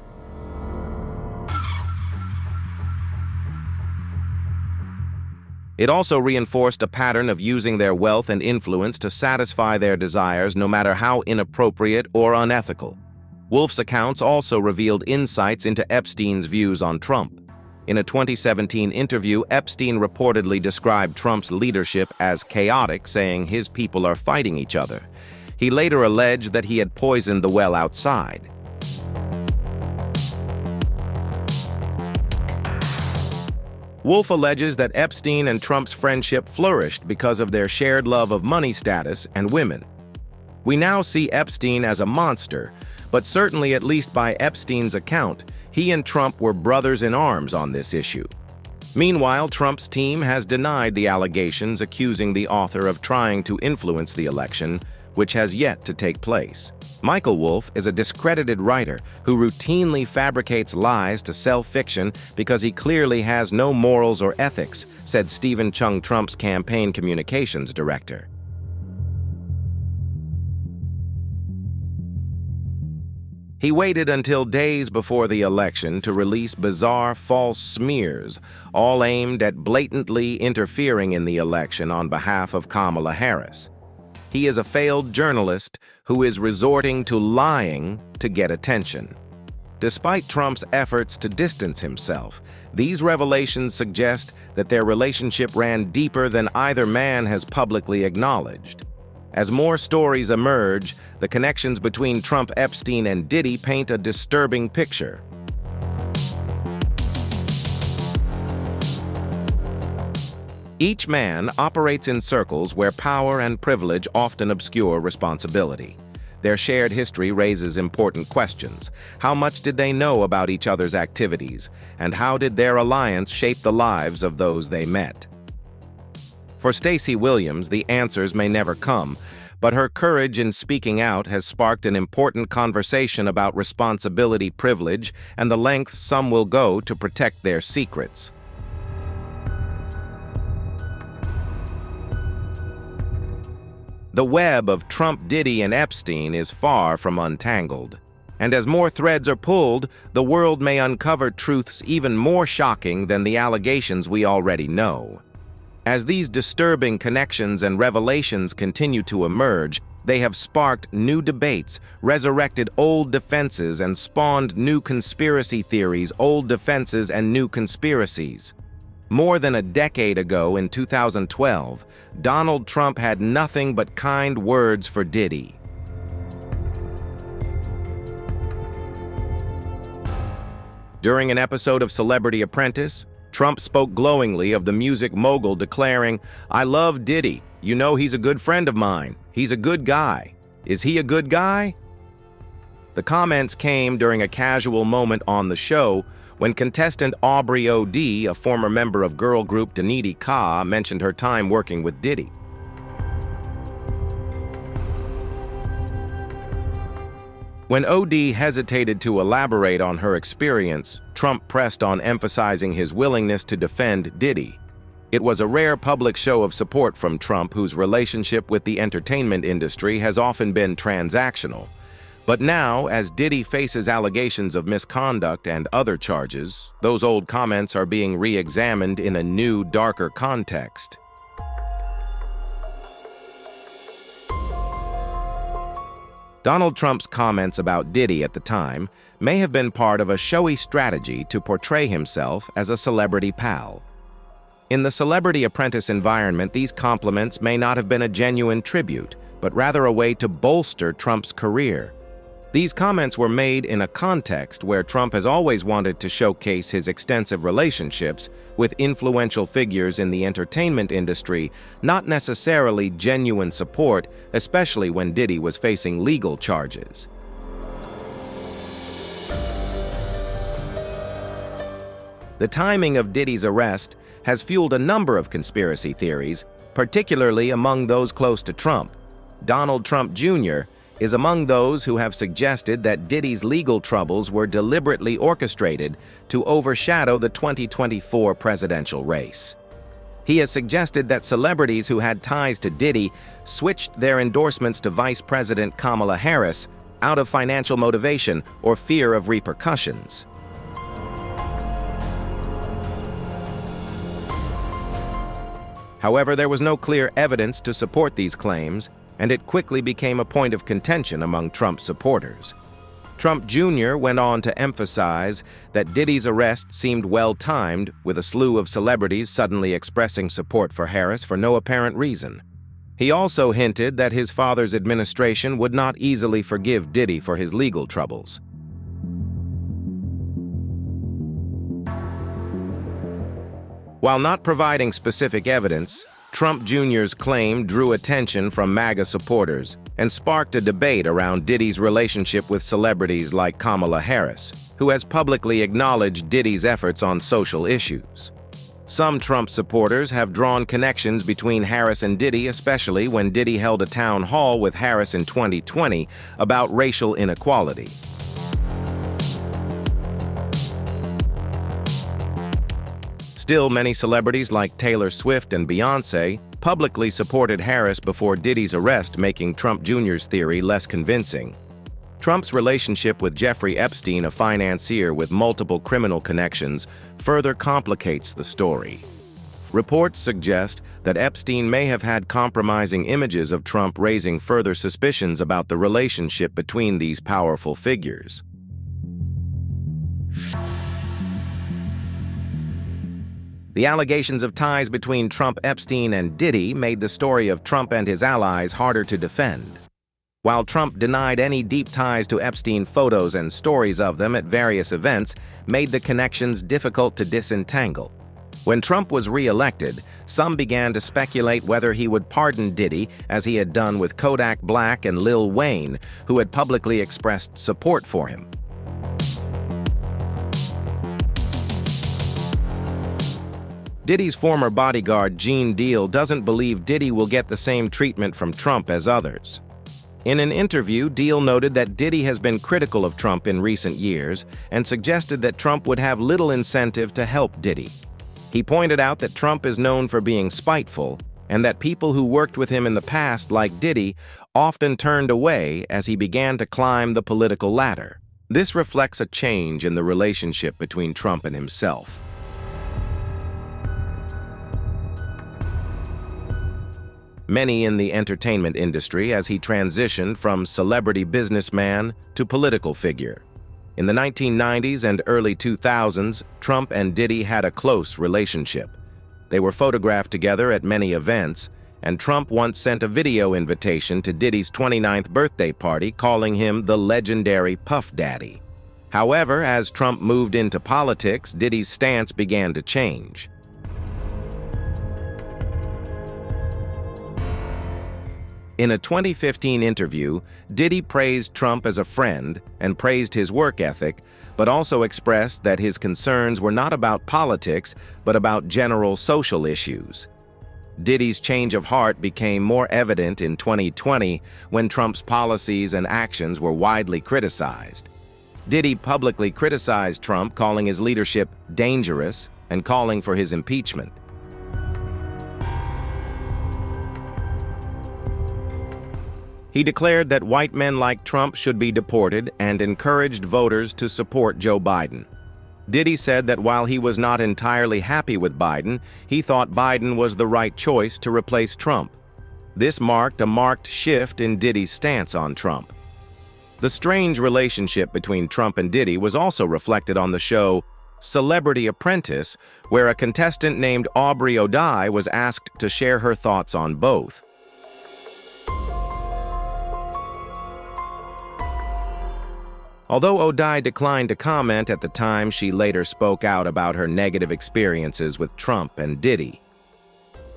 It also reinforced a pattern of using their wealth and influence to satisfy their desires, no matter how inappropriate or unethical. Wolff's accounts also revealed insights into Epstein's views on Trump. In a 2017 interview, Epstein reportedly described Trump's leadership as chaotic, saying his people are fighting each other. He later alleged that he had poisoned the well outside. Wolff alleges that Epstein and Trump's friendship flourished because of their shared love of money, status, and women. We now see Epstein as a monster, but certainly, at least by Epstein's account, he and Trump were brothers in arms on this issue. Meanwhile, Trump's team has denied the allegations, accusing the author of trying to influence the election, which has yet to take place. Michael Wolff is a discredited writer who routinely fabricates lies to sell fiction because he clearly has no morals or ethics, said Stephen Chung, Trump's campaign communications director. He waited until days before the election to release bizarre false smears, all aimed at blatantly interfering in the election on behalf of Kamala Harris. He is a failed journalist who is resorting to lying to get attention. Despite Trump's efforts to distance himself, these revelations suggest that their relationship ran deeper than either man has publicly acknowledged. As more stories emerge, the connections between Trump, Epstein, and Diddy paint a disturbing picture. Each man operates in circles where power and privilege often obscure responsibility. Their shared history raises important questions. How much did they know about each other's activities, and how did their alliance shape the lives of those they met? For Stacey Williams, the answers may never come, but her courage in speaking out has sparked an important conversation about responsibility, privilege, and the lengths some will go to protect their secrets. The web of Trump, Diddy, and Epstein is far from untangled. And as more threads are pulled, the world may uncover truths even more shocking than the allegations we already know. As these disturbing connections and revelations continue to emerge, they have sparked new debates, resurrected old defenses, and spawned new conspiracy theories, old defenses, and new conspiracies. More than a decade ago, in 2012, Donald Trump had nothing but kind words for Diddy. During an episode of Celebrity Apprentice, Trump spoke glowingly of the music mogul, declaring, "I love Diddy. You know he's a good friend of mine. He's a good guy. Is he a good guy?" The comments came during a casual moment on the show when contestant Aubrey O.D., a former member of girl group Daniti Ka, mentioned her time working with Diddy. When O.D. hesitated to elaborate on her experience, Trump pressed on emphasizing his willingness to defend Diddy. It was a rare public show of support from Trump, whose relationship with the entertainment industry has often been transactional. But now, as Diddy faces allegations of misconduct and other charges, those old comments are being re-examined in a new, darker context. Donald Trump's comments about Diddy at the time may have been part of a showy strategy to portray himself as a celebrity pal. In the celebrity apprentice environment, these compliments may not have been a genuine tribute, but rather a way to bolster Trump's career. These comments were made in a context where Trump has always wanted to showcase his extensive relationships with influential figures in the entertainment industry, not necessarily genuine support, especially when Diddy was facing legal charges. The timing of Diddy's arrest has fueled a number of conspiracy theories, particularly among those close to Trump. Donald Trump Jr. is among those who have suggested that Diddy's legal troubles were deliberately orchestrated to overshadow the 2024 presidential race. He has suggested that celebrities who had ties to Diddy switched their endorsements to Vice President Kamala Harris out of financial motivation or fear of repercussions. However, there was no clear evidence to support these claims, and it quickly became a point of contention among Trump supporters. Trump Jr. went on to emphasize that Diddy's arrest seemed well-timed, with a slew of celebrities suddenly expressing support for Harris for no apparent reason. He also hinted that his father's administration would not easily forgive Diddy for his legal troubles. While not providing specific evidence, Trump Jr.'s claim drew attention from MAGA supporters and sparked a debate around Diddy's relationship with celebrities like Kamala Harris, who has publicly acknowledged Diddy's efforts on social issues. Some Trump supporters have drawn connections between Harris and Diddy, especially when Diddy held a town hall with Harris in 2020 about racial inequality. Still, many celebrities like Taylor Swift and Beyoncé publicly supported Harris before Diddy's arrest, making Trump Jr.'s theory less convincing. Trump's relationship with Jeffrey Epstein, a financier with multiple criminal connections, further complicates the story. Reports suggest that Epstein may have had compromising images of Trump, raising further suspicions about the relationship between these powerful figures. The allegations of ties between Trump, Epstein, and Diddy made the story of Trump and his allies harder to defend. While Trump denied any deep ties to Epstein, photos and stories of them at various events made the connections difficult to disentangle. When Trump was re-elected, some began to speculate whether he would pardon Diddy, as he had done with Kodak Black and Lil Wayne, who had publicly expressed support for him. Diddy's former bodyguard, Gene Deal, doesn't believe Diddy will get the same treatment from Trump as others. In an interview, Deal noted that Diddy has been critical of Trump in recent years and suggested that Trump would have little incentive to help Diddy. He pointed out that Trump is known for being spiteful and that people who worked with him in the past, like Diddy, often turned away as he began to climb the political ladder. This reflects a change in the relationship between Trump and himself. Many in the entertainment industry as he transitioned from celebrity businessman to political figure. In the 1990s and early 2000s, Trump and Diddy had a close relationship. They were photographed together at many events, and Trump once sent a video invitation to Diddy's 29th birthday party, calling him the legendary Puff Daddy. However, as Trump moved into politics, Diddy's stance began to change. In a 2015 interview, Diddy praised Trump as a friend and praised his work ethic, but also expressed that his concerns were not about politics, but about general social issues. Diddy's change of heart became more evident in 2020 when Trump's policies and actions were widely criticized. Diddy publicly criticized Trump, calling his leadership dangerous and calling for his impeachment. He declared that white men like Trump should be deported and encouraged voters to support Joe Biden. Diddy said that while he was not entirely happy with Biden, he thought Biden was the right choice to replace Trump. This marked a marked shift in Diddy's stance on Trump. The strange relationship between Trump and Diddy was also reflected on the show Celebrity Apprentice, where a contestant named Aubrey O'Day was asked to share her thoughts on both. Although O'Day declined to comment at the time, she later spoke out about her negative experiences with Trump and Diddy.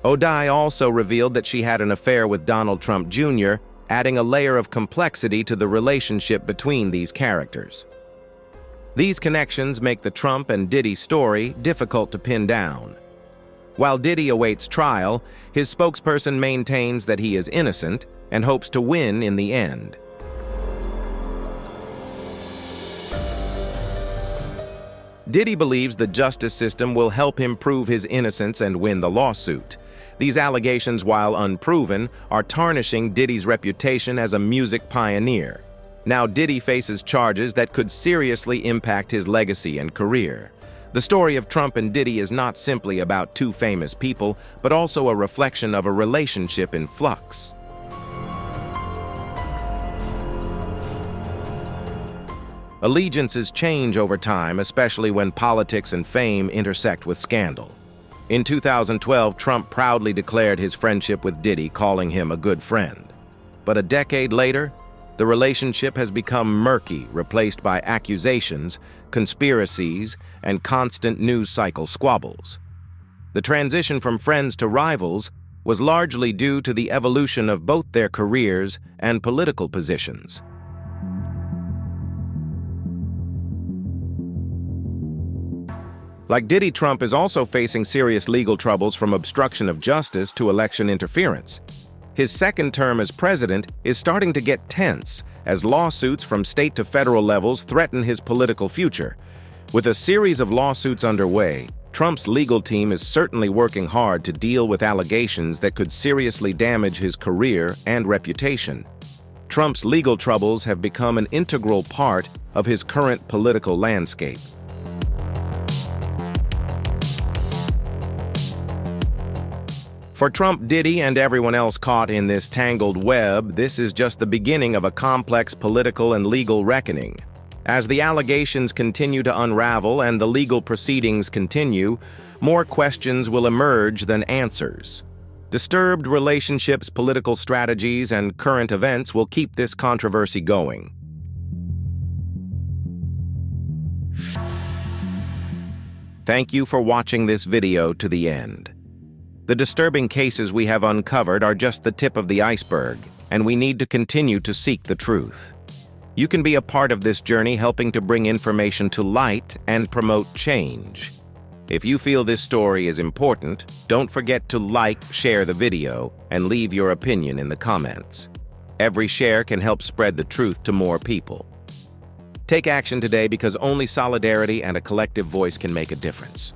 O'Day also revealed that she had an affair with Donald Trump Jr., adding a layer of complexity to the relationship between these characters. These connections make the Trump and Diddy story difficult to pin down. While Diddy awaits trial, his spokesperson maintains that he is innocent and hopes to win in the end. Diddy believes the justice system will help him prove his innocence and win the lawsuit. These allegations, while unproven, are tarnishing Diddy's reputation as a music pioneer. Now Diddy faces charges that could seriously impact his legacy and career. The story of Trump and Diddy is not simply about two famous people, but also a reflection of a relationship in flux. Allegiances change over time, especially when politics and fame intersect with scandal. In 2012, Trump proudly declared his friendship with Diddy, calling him a good friend. But a decade later, the relationship has become murky, replaced by accusations, conspiracies, and constant news cycle squabbles. The transition from friends to rivals was largely due to the evolution of both their careers and political positions. Like Diddy, Trump is also facing serious legal troubles from obstruction of justice to election interference. His second term as president is starting to get tense as lawsuits from state to federal levels threaten his political future. With a series of lawsuits underway, Trump's legal team is certainly working hard to deal with allegations that could seriously damage his career and reputation. Trump's legal troubles have become an integral part of his current political landscape. For Trump, Diddy, and everyone else caught in this tangled web, this is just the beginning of a complex political and legal reckoning. As the allegations continue to unravel and the legal proceedings continue, more questions will emerge than answers. Disturbed relationships, political strategies, and current events will keep this controversy going. Thank you for watching this video to the end. The disturbing cases we have uncovered are just the tip of the iceberg, and we need to continue to seek the truth. You can be a part of this journey, helping to bring information to light and promote change. If you feel this story is important, don't forget to like, share the video, and leave your opinion in the comments. Every share can help spread the truth to more people. Take action today, because only solidarity and a collective voice can make a difference.